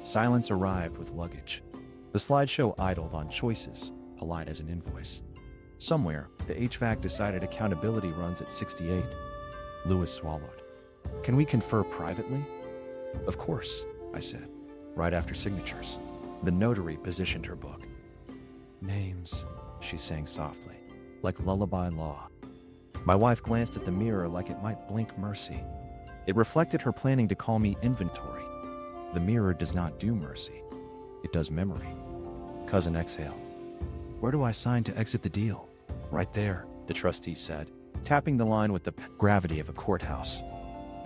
Silence arrived with luggage. The slideshow idled on choices, polite as an invoice. Somewhere, the HVAC decided accountability runs at 68. Lewis swallowed. "Can we confer privately?" "Of course," I said, right after signatures. The notary positioned her book. "Names," she sang softly, like lullaby law. My wife glanced at the mirror like it might blink mercy. It reflected her planning to call me inventory. The mirror does not do mercy. It does memory. Cousin exhaled. "Where do I sign to exit the deal?" "Right there," the trustee said, tapping the line with the gravity of a courthouse.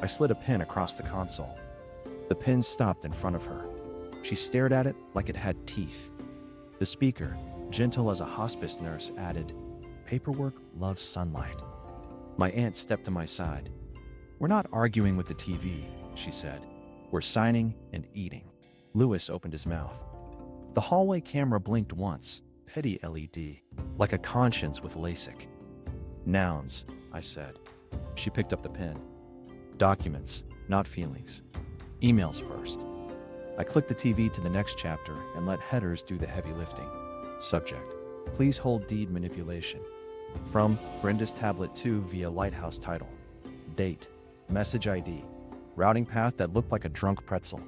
I slid a pen across the console. The pen stopped in front of her. She stared at it like it had teeth. The speaker, gentle as a hospice nurse, added, "Paperwork loves sunlight." My aunt stepped to my side. "We're not arguing with the TV," she said. "We're signing and eating." Lewis opened his mouth. The hallway camera blinked once, petty LED, like a conscience with LASIK. "Nouns," I said. She picked up the pen. "Documents, not feelings. Emails first." I clicked the TV to the next chapter and let headers do the heavy lifting. Subject: "Please hold deed manipulation." From Brenda's tablet 2 via Lighthouse title. Date: Message ID. Routing path that looked like a drunk pretzel.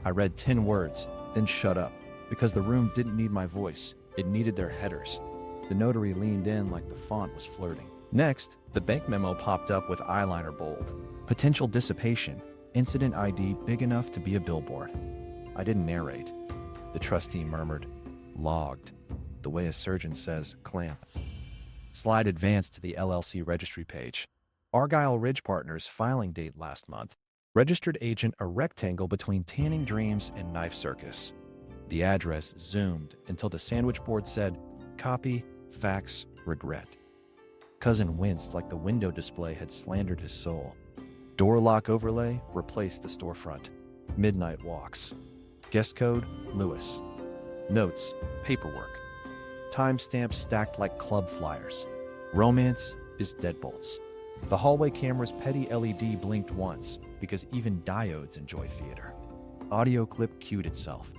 I read 10 words, then shut up, because the room didn't need my voice. It needed their headers. The notary leaned in like the font was flirting. Next, the bank memo popped up with eyeliner bold. Potential dissipation. Incident ID big enough to be a billboard. I didn't narrate. The trustee murmured, "Logged," the way a surgeon says, "clamp." Slide advanced to the LLC registry page. Argyle Ridge Partners filing date last month. Registered agent a rectangle between Tanning Dreams and Knife Circus. The address zoomed until the sandwich board said, "Copy, fax, regret." Cousin winced like the window display had slandered his soul. Door lock overlay replaced the storefront. Midnight walks. Guest code, Lewis. Notes, paperwork. Timestamps stacked like club flyers. Romance is deadbolts. The hallway camera's petty LED blinked once because even diodes enjoy theater. Audio clip cued itself.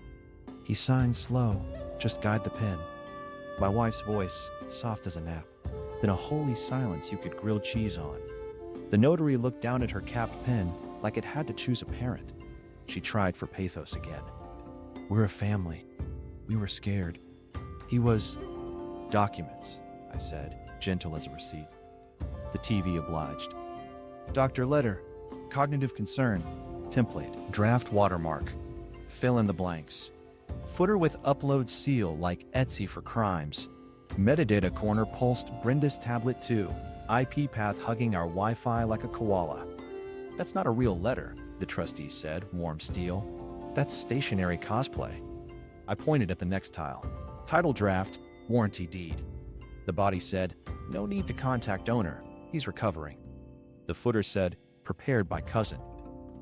He signed slow, just guide the pen. My wife's voice, soft as a nap. Then a holy silence you could grill cheese on. The notary looked down at her capped pen like it had to choose a parent. She tried for pathos again. We're a family. We were scared. He was... Documents, I said, gentle as a receipt. The TV obliged. Dr. Letter, cognitive concern, template, draft watermark, fill in the blanks. Footer with upload seal like Etsy for crimes. Metadata corner pulsed Brenda's tablet 2, IP path hugging our Wi-Fi like a koala. That's not a real letter, the trustee said, warm steel. That's stationary cosplay. I pointed at the next tile. Title draft, warranty deed. The body said, no need to contact owner, he's recovering. The footer said, prepared by cousin.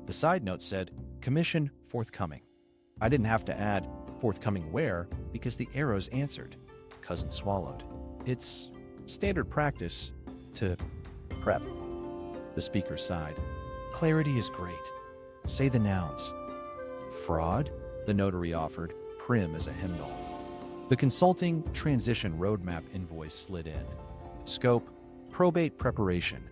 The side note said, commission forthcoming. I didn't have to add forthcoming where because the arrows answered. Cousin swallowed. It's standard practice to prep. The speaker sighed. Clarity is great. Say the nouns. Fraud, the notary offered, prim as a hymnal. The consulting transition roadmap invoice slid in. Scope, probate preparation.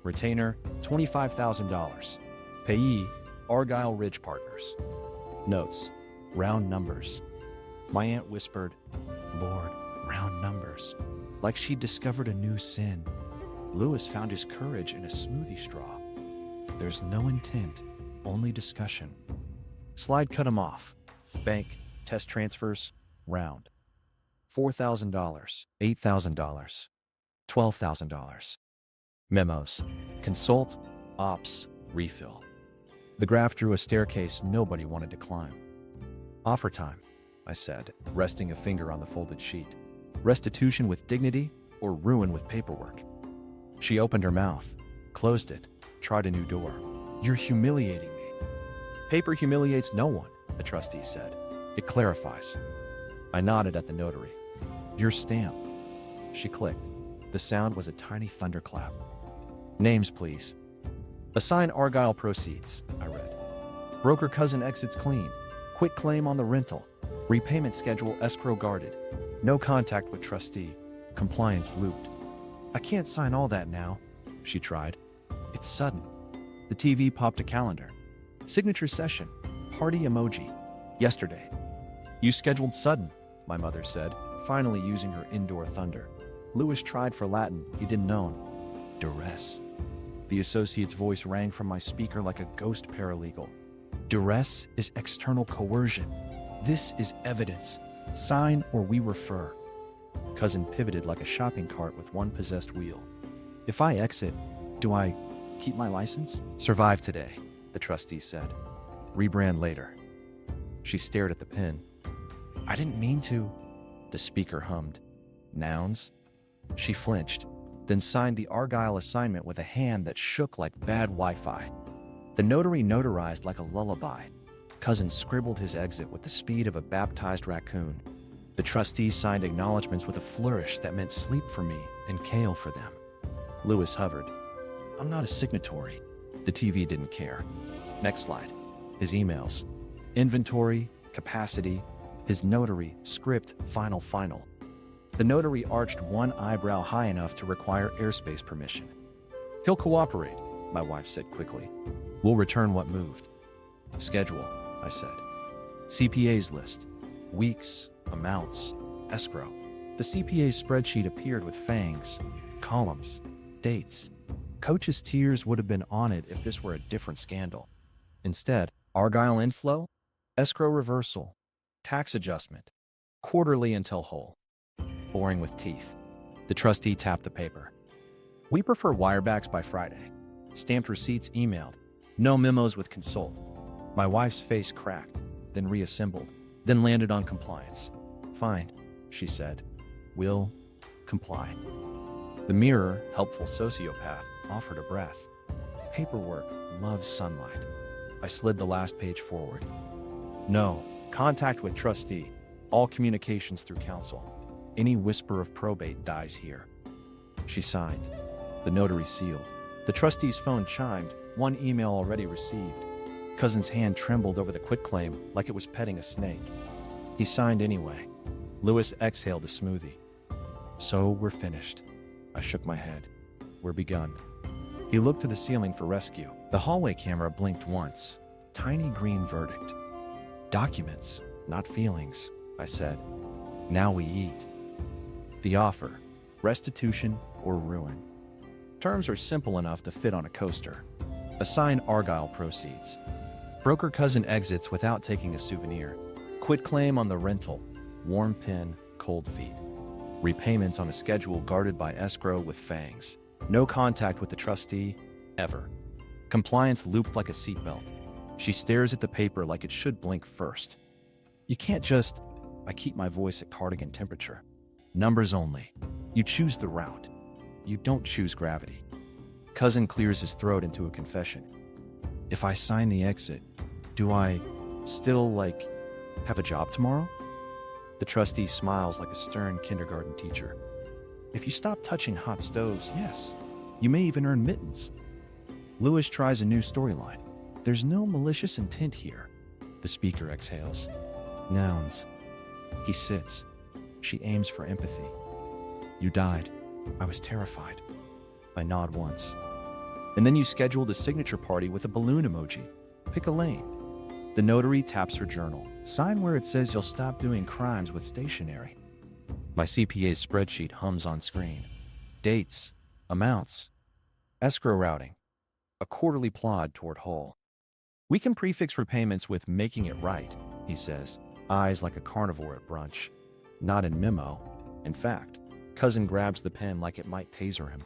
Retainer, $25,000. Payee, Argyle Ridge Partners. Notes, round numbers. My aunt whispered, Lord, round numbers. Like she'd discovered a new sin. Lewis found his courage in a smoothie straw. There's no intent, only discussion. Slide cut him off. Bank, test transfers, round. $4,000, $8,000, $12,000. Memos, consult, ops, refill. The graph drew a staircase nobody wanted to climb. Offer time, I said, resting a finger on the folded sheet. Restitution with dignity or ruin with paperwork. She opened her mouth, closed it, tried a new door. You're humiliating me. Paper humiliates no one, the trustee said. It clarifies. I nodded at the notary. Your stamp. She clicked. The sound was a tiny thunderclap. Names, please. Assign Argyle proceeds, I read. Broker cousin exits clean. Quit claim on the rental. Repayment schedule escrow guarded. No contact with trustee. Compliance looped. I can't sign all that now, she tried. It's sudden. The TV popped a calendar. Signature session. Party emoji. Yesterday. You scheduled sudden, my mother said, finally using her indoor thunder. Lewis tried for Latin, he didn't know. Duress. The associate's voice rang from my speaker like a ghost paralegal. Duress is external coercion. This is evidence. Sign or we refer. Cousin pivoted like a shopping cart with one possessed wheel. If I exit, do I keep my license? Survive today, the trustee said. Rebrand later. She stared at the pen. I didn't mean to. The speaker hummed. Nouns? She flinched, then signed the Argyle assignment with a hand that shook like bad Wi-Fi. The notary notarized like a lullaby. Cousin scribbled his exit with the speed of a baptized raccoon. The trustee signed acknowledgments with a flourish that meant sleep for me and kale for them. Lewis hovered. I'm not a signatory. The TV didn't care. Next slide. His emails. Inventory, capacity, his notary, script, final. The notary arched one eyebrow high enough to require airspace permission. He'll cooperate, my wife said quickly. We'll return what moved. Schedule, I said. CPA's list. Weeks, amounts, escrow. The CPA's spreadsheet appeared with fangs, columns, dates. Coach's tears would have been on it if this were a different scandal. Instead, Argyle inflow, escrow reversal, tax adjustment, quarterly until whole. Boring with teeth. The trustee tapped the paper. We prefer wirebacks by Friday. Stamped receipts emailed. No memos with consult. My wife's face cracked, then reassembled, then landed on compliance. Fine, she said. We'll comply. The mirror, helpful sociopath, offered a breath. Paperwork loves sunlight. I slid the last page forward. No, contact with trustee. All communications through counsel. Any whisper of probate dies here. She signed. The notary sealed. The trustee's phone chimed. One email already received. Cousin's hand trembled over the quitclaim like it was petting a snake. He signed anyway. Lewis exhaled a smoothie. So we're finished. I shook my head. We're begun. He looked to the ceiling for rescue. The hallway camera blinked once. Tiny green verdict. Documents, not feelings, I said. Now we eat. The offer, restitution or ruin. Terms are simple enough to fit on a coaster. Assign Argyle proceeds. Broker cousin exits without taking a souvenir. Quitclaim on the rental. Warm pin, cold feet. Repayments on a schedule guarded by escrow with fangs. No contact with the trustee, ever. Compliance looped like a seatbelt. She stares at the paper like it should blink first. You can't just... I keep my voice at cardigan temperature. Numbers only. You choose the route. You don't choose gravity. Cousin clears his throat into a confession. If I sign the exit, do I still, have a job tomorrow? The trustee smiles like a stern kindergarten teacher. If you stop touching hot stoves, yes. You may even earn mittens. Lewis tries a new storyline. There's no malicious intent here. The speaker exhales. Nouns. He sits. She aims for empathy. You died. I was terrified. I nod once. And then you scheduled a signature party with a balloon emoji. Pick a lane. The notary taps her journal. Sign where it says you'll stop doing crimes with stationery. My CPA's spreadsheet hums on screen. Dates. Amounts. Escrow routing. A quarterly plod toward whole. We can prefix repayments with making it right, he says, eyes like a carnivore at brunch. Not in memo. In fact, cousin grabs the pen like it might taser him.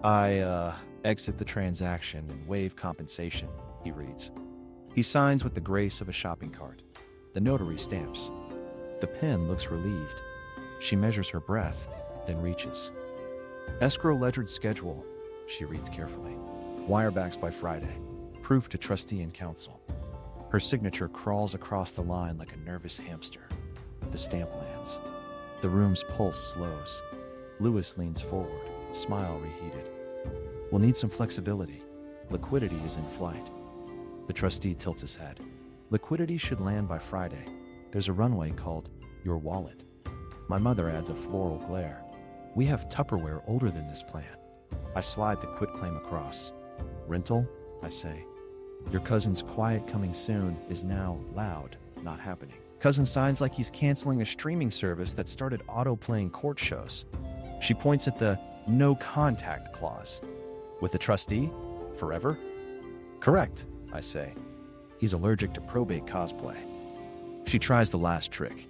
I, exit the transaction and waive compensation, he reads. He signs with the grace of a shopping cart. The notary stamps. The pen looks relieved. She measures her breath, then reaches. Escrow ledgered schedule, she reads carefully. Wirebacks by Friday. Proof to trustee and counsel. Her signature crawls across the line like a nervous hamster. The stamp lands. The room's pulse slows. Lewis leans forward, smile reheated. We'll need some flexibility. Liquidity is in flight. The trustee tilts his head. Liquidity should land by Friday. There's a runway called Your Wallet. My mother adds a floral glare. We have Tupperware older than this plan. I slide the quitclaim across. Rental, I say. Your cousin's quiet coming soon is now loud, not happening. Cousin signs like he's canceling a streaming service that started auto-playing court shows. She points at the no contact clause. With the trustee? Forever? Correct, I say. He's allergic to probate cosplay. She tries the last trick.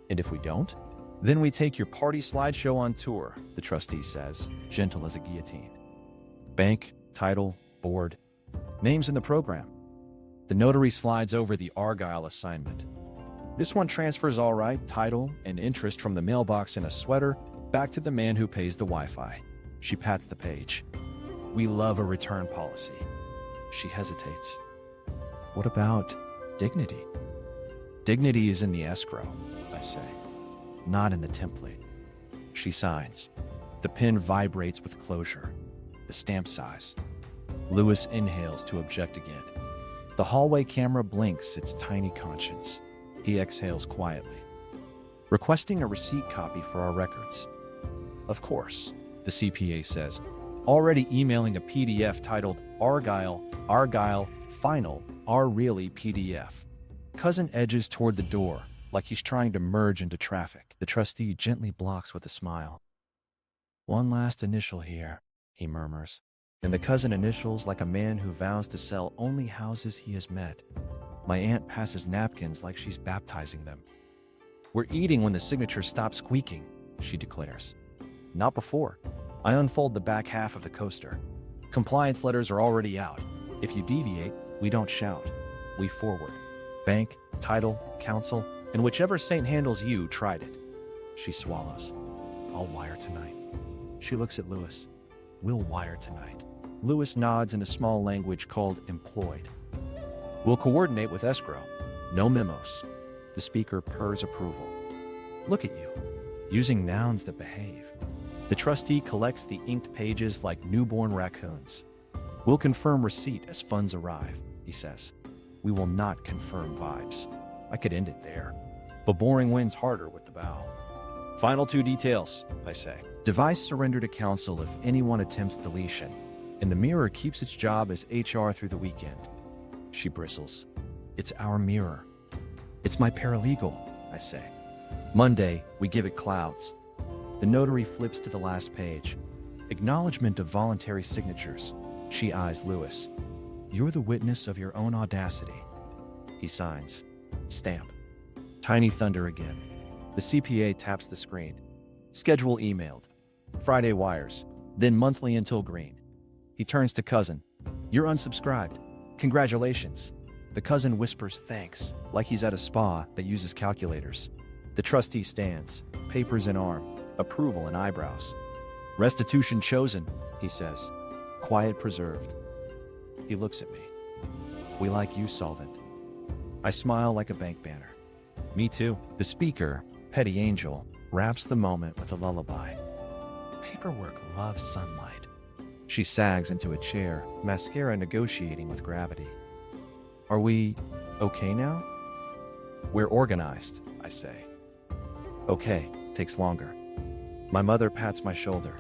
And if we don't? Then we take your party slideshow on tour, the trustee says, gentle as a guillotine. Bank, title, board, names in the program. The notary slides over the Argyle assignment. This one transfers all right, title and interest from the mailbox in a sweater back to the man who pays the Wi-Fi. She pats the page. We love a return policy. She hesitates. What about dignity? Dignity is in the escrow, I say. Not in the template. She signs. The pen vibrates with closure. The stamp size. Lewis inhales to object again. The hallway camera blinks its tiny conscience. He exhales quietly. Requesting a receipt copy for our records. Of course, the CPA says, already emailing a PDF titled Argyle, Final, Are Really PDF. Cousin edges toward the door, like he's trying to merge into traffic. The trustee gently blocks with a smile. One last initial here, he murmurs. And the cousin initials like a man who vows to sell only houses he has met. My aunt passes napkins like she's baptizing them. We're eating when the signature stops squeaking, she declares. Not before. I unfold the back half of the coaster. Compliance letters are already out. If you deviate, we don't shout. We forward. Bank, title, counsel, and whichever saint handles you tried it. She swallows. I'll wire tonight. She looks at Lewis. We'll wire tonight. Lewis nods in a small language called employed. We'll coordinate with escrow. No memos. The speaker purrs approval. Look at you, using nouns that behave. The trustee collects the inked pages like newborn raccoons. We'll confirm receipt as funds arrive, he says. We will not confirm vibes. I could end it there. But boring wins harder with the bow. Final 2 details, I say. Device surrender to counsel if anyone attempts deletion, and the mirror keeps its job as HR through the weekend. She bristles. It's our mirror. It's my paralegal, I say. Monday, we give it clouds. The notary flips to the last page. Acknowledgement of voluntary signatures. She eyes Lewis. You're the witness of your own audacity. He signs. Stamp. Tiny thunder again. The CPA taps the screen. Schedule emailed. Friday wires. Then monthly until green. He turns to cousin. You're unsubscribed. Congratulations. The cousin whispers thanks, like he's at a spa that uses calculators. The trustee stands, papers in arm, approval in eyebrows. Restitution chosen, he says. Quiet preserved. He looks at me. We like you, solvent. I smile like a bank banner. Me too. The speaker, Petty Angel, wraps the moment with a lullaby. Paperwork loves sunlight. She sags into a chair, mascara negotiating with gravity. Are we okay now? We're organized, I say. Okay, takes longer. My mother pats my shoulder.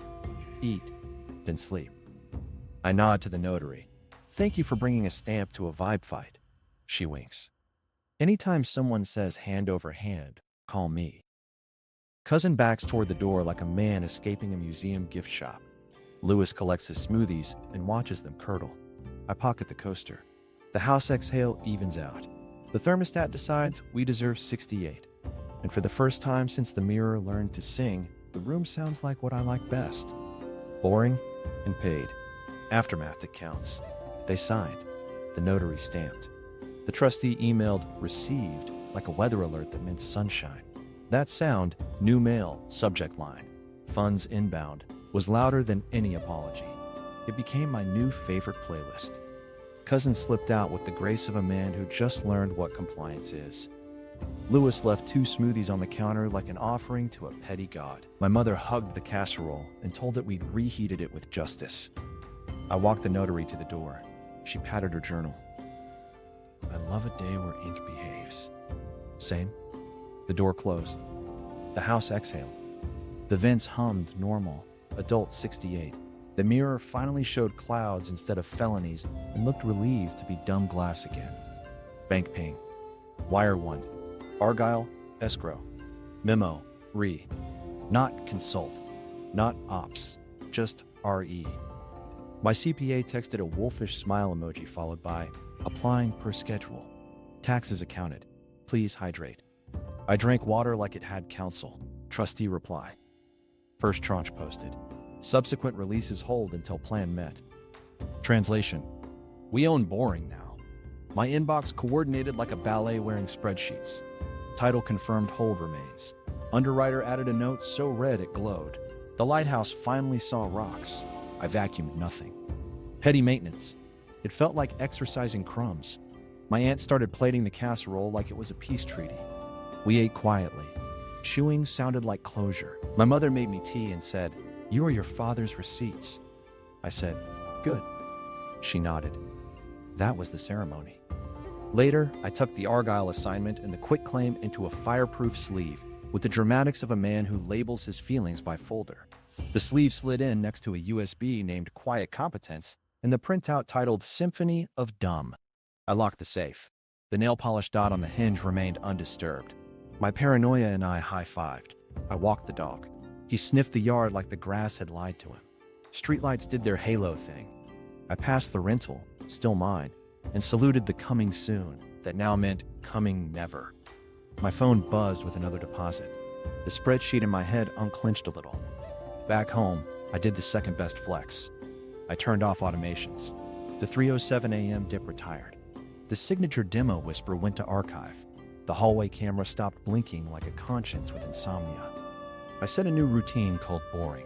Eat, then sleep. I nod to the notary. Thank you for bringing a stamp to a vibe fight. She winks. Anytime someone says hand over hand, call me. Cousin backs toward the door like a man escaping a museum gift shop. Lewis collects his smoothies and watches them curdle. I pocket the coaster. The house exhale evens out. The thermostat decides we deserve 68. And for the first time since the mirror learned to sing, the room sounds like what I like best. Boring and paid. Aftermath that counts. They signed. The notary stamped. The trustee emailed received like a weather alert that meant sunshine. That sound, new mail, subject line, funds inbound, was louder than any apology. It became my new favorite playlist. Cousin slipped out with the grace of a man who just learned what compliance is. Lewis left 2 smoothies on the counter like an offering to a petty god. My mother hugged the casserole and told that we'd reheated it with justice. I walked the notary to the door. She patted her journal. I love a day where ink behaves. Same. The door closed. The house exhaled. The vents hummed normal. Adult 68. The mirror finally showed clouds instead of felonies and looked relieved to be dumb glass again. Bank ping. Wire 1. Argyle, escrow. Memo, re. Not consult. Not ops. Just RE. My CPA texted a wolfish smile emoji followed by, applying per schedule. Taxes accounted. Please hydrate. I drank water like it had counsel. Trustee reply. First tranche posted. Subsequent releases hold until plan met. Translation. We own boring now. My inbox coordinated like a ballet wearing spreadsheets. Title confirmed hold remains. Underwriter added a note so red it glowed. The lighthouse finally saw rocks. I vacuumed nothing. Petty maintenance. It felt like exercising crumbs. My aunt started plating the casserole like it was a peace treaty. We ate quietly. Chewing sounded like closure. My mother made me tea and said, "You are your father's receipts." I said, "Good." She nodded. That was the ceremony. Later, I tucked the Argyle assignment and the quitclaim into a fireproof sleeve with the dramatics of a man who labels his feelings by folder. The sleeve slid in next to a USB named Quiet Competence and the printout titled Symphony of Dumb. I locked the safe. The nail polish dot on the hinge remained undisturbed. My paranoia and I high-fived. I walked the dog. He sniffed the yard like the grass had lied to him. Streetlights did their halo thing. I passed the rental, still mine, and saluted the coming soon that now meant coming never. My phone buzzed with another deposit. The spreadsheet in my head unclinched a little. Back home, I did the second best flex. I turned off automations. The 3:07 a.m. dip retired. The signature demo whisper went to archive. The hallway camera stopped blinking like a conscience with insomnia. I set a new routine called boring.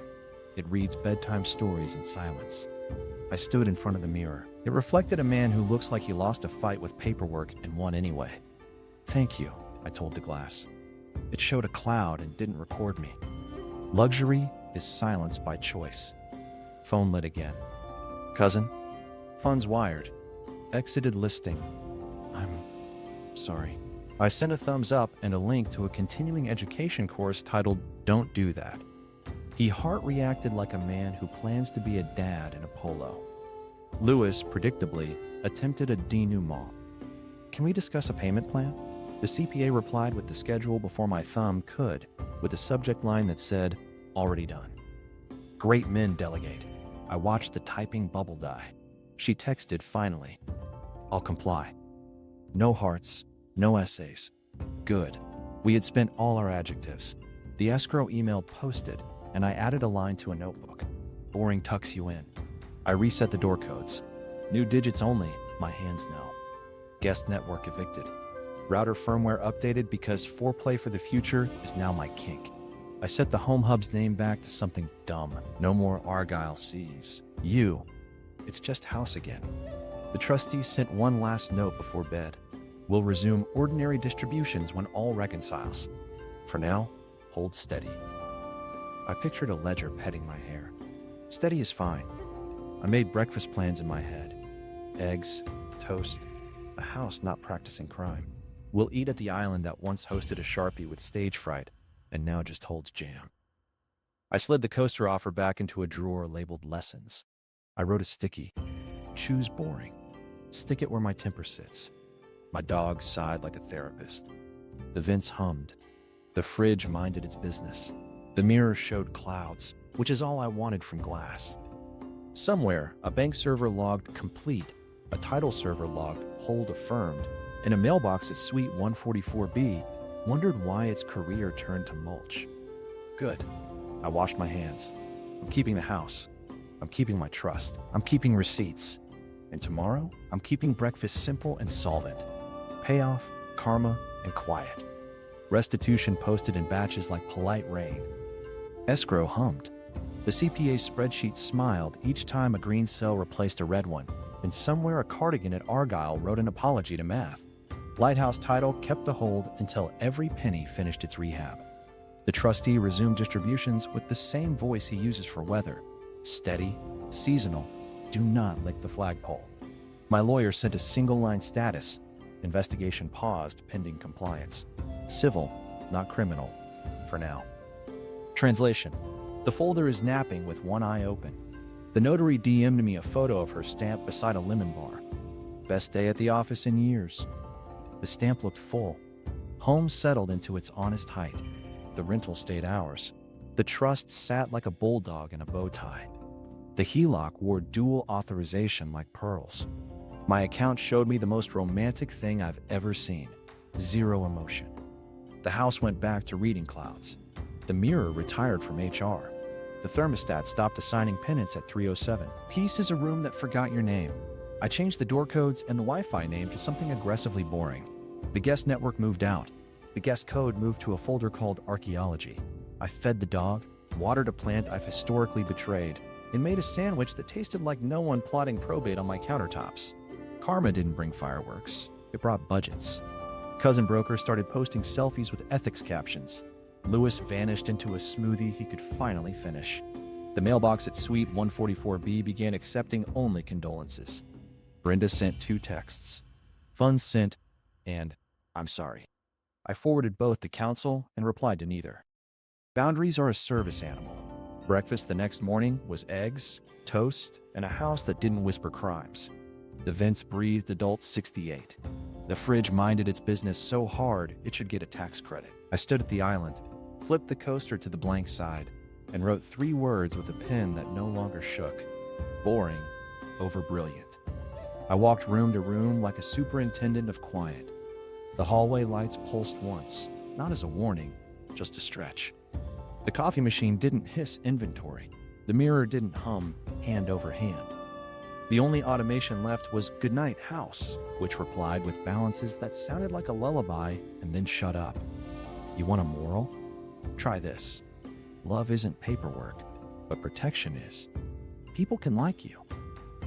It reads bedtime stories in silence. I stood in front of the mirror. It reflected a man who looks like he lost a fight with paperwork and won anyway. "Thank you," I told the glass. It showed a cloud and didn't record me. Luxury is silence by choice. Phone lit again. "Cousin? Funds wired. Exited listing. I'm sorry." I sent a thumbs up and a link to a continuing education course titled "Don't Do That." He heart reacted like a man who plans to be a dad in a polo. Lewis, predictably, attempted a denouement. "Can we discuss a payment plan?" The CPA replied with the schedule before my thumb could, with a subject line that said, "Already done." Great men delegate. I watched the typing bubble die. She texted finally. "I'll comply." No hearts, no essays. Good. We had spent all our adjectives. The escrow email posted, and I added a line to a notebook. "Boring tucks you in." I reset the door codes. New digits only, my hands know. Guest network evicted. Router firmware updated because foreplay for the future is now my kink. I set the home hub's name back to something dumb. No more Argyle C's. It's just house again. The trustee sent one last note before bed. "We'll resume ordinary distributions when all reconciles. For now, hold steady." I pictured a ledger petting my hair. Steady is fine. I made breakfast plans in my head. Eggs, toast, a house not practicing crime. We'll eat at the island that once hosted a Sharpie with stage fright and now just holds jam. I slid the coaster offer back into a drawer labeled lessons. I wrote a sticky. "Choose boring. Stick it where my temper sits." My dog sighed like a therapist. The vents hummed. The fridge minded its business. The mirror showed clouds, which is all I wanted from glass. Somewhere, a bank server logged complete, a title server logged hold affirmed, and a mailbox at Suite 144B wondered why its career turned to mulch. Good. I washed my hands. I'm keeping the house. I'm keeping my trust. I'm keeping receipts. And tomorrow, I'm keeping breakfast simple and solvent. Payoff, karma, and quiet. Restitution posted in batches like polite rain. Escrow hummed. The CPA's spreadsheet smiled each time a green cell replaced a red one, and somewhere a cardigan at Argyle wrote an apology to math. Lighthouse title kept the hold until every penny finished its rehab. The trustee resumed distributions with the same voice he uses for weather. Steady, seasonal, do not lick the flagpole. My lawyer sent a single-line status. Investigation paused pending compliance. Civil, not criminal, for now. Translation. The folder is napping with one eye open. The notary DM'd me a photo of her stamp beside a lemon bar. Best day at the office in years. The stamp looked full. Home settled into its honest height. The rental stayed ours. The trust sat like a bulldog in a bow tie. The HELOC wore dual authorization like pearls. My account showed me the most romantic thing I've ever seen. Zero emotion. The house went back to reading clouds. The mirror retired from HR. The thermostat stopped assigning penance at 307. Peace is a room that forgot your name. I changed the door codes and the Wi-Fi name to something aggressively boring. The guest network moved out. The guest code moved to a folder called Archaeology. I fed the dog, watered a plant I've historically betrayed, and made a sandwich that tasted like no one plotting probate on my countertops. Karma didn't bring fireworks. It brought budgets. Cousin Broker started posting selfies with ethics captions. Lewis vanished into a smoothie he could finally finish. The mailbox at Suite 144B began accepting only condolences. Brenda sent 2 texts. Funds sent, and I'm sorry. I forwarded both to counsel and replied to neither. Boundaries are a service animal. Breakfast the next morning was eggs, toast, and a house that didn't whisper crimes. The vents breathed adult 68. The fridge minded its business so hard it should get a tax credit. I stood at the island, flipped the coaster to the blank side, and wrote 3 words with a pen that no longer shook. Boring over brilliant. I walked room to room like a superintendent of quiet. The hallway lights pulsed once, not as a warning, just a stretch. The coffee machine didn't hiss inventory. The mirror didn't hum hand over hand. The only automation left was "Goodnight, house," which replied with balances that sounded like a lullaby and then shut up. You want a moral? Try this. Love isn't paperwork. But protection is, people can like you.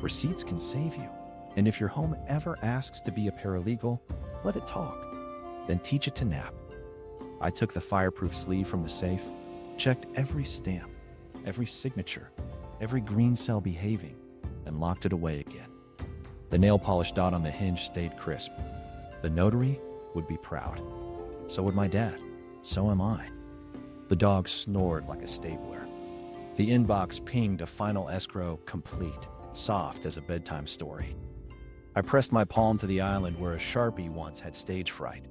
Receipts can save you. And if your home ever asks to be a paralegal, let it talk. Then teach it to nap. I took the fireproof sleeve from the safe, checked every stamp, every signature, every green cell behaving, and locked it away again. The nail polish dot on the hinge stayed crisp. The notary would be proud. So would my dad. So am I. The dog snored like a stapler. The inbox pinged a final escrow complete, soft as a bedtime story. I pressed my palm to the island where a Sharpie once had stage fright.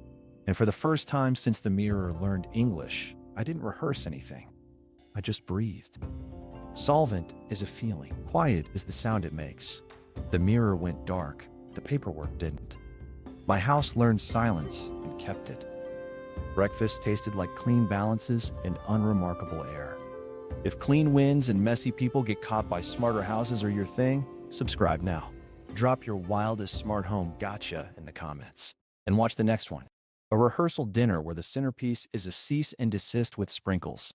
And for the first time since the mirror learned English, I didn't rehearse anything. I just breathed. Solvent is a feeling. Quiet is the sound it makes. The mirror went dark. The paperwork didn't. My house learned silence and kept it. Breakfast tasted like clean balances and unremarkable air. If clean wins and messy people get caught by smarter houses are your thing, subscribe now. Drop your wildest smart home gotcha in the comments. And watch the next one. A rehearsal dinner where the centerpiece is a cease and desist with sprinkles.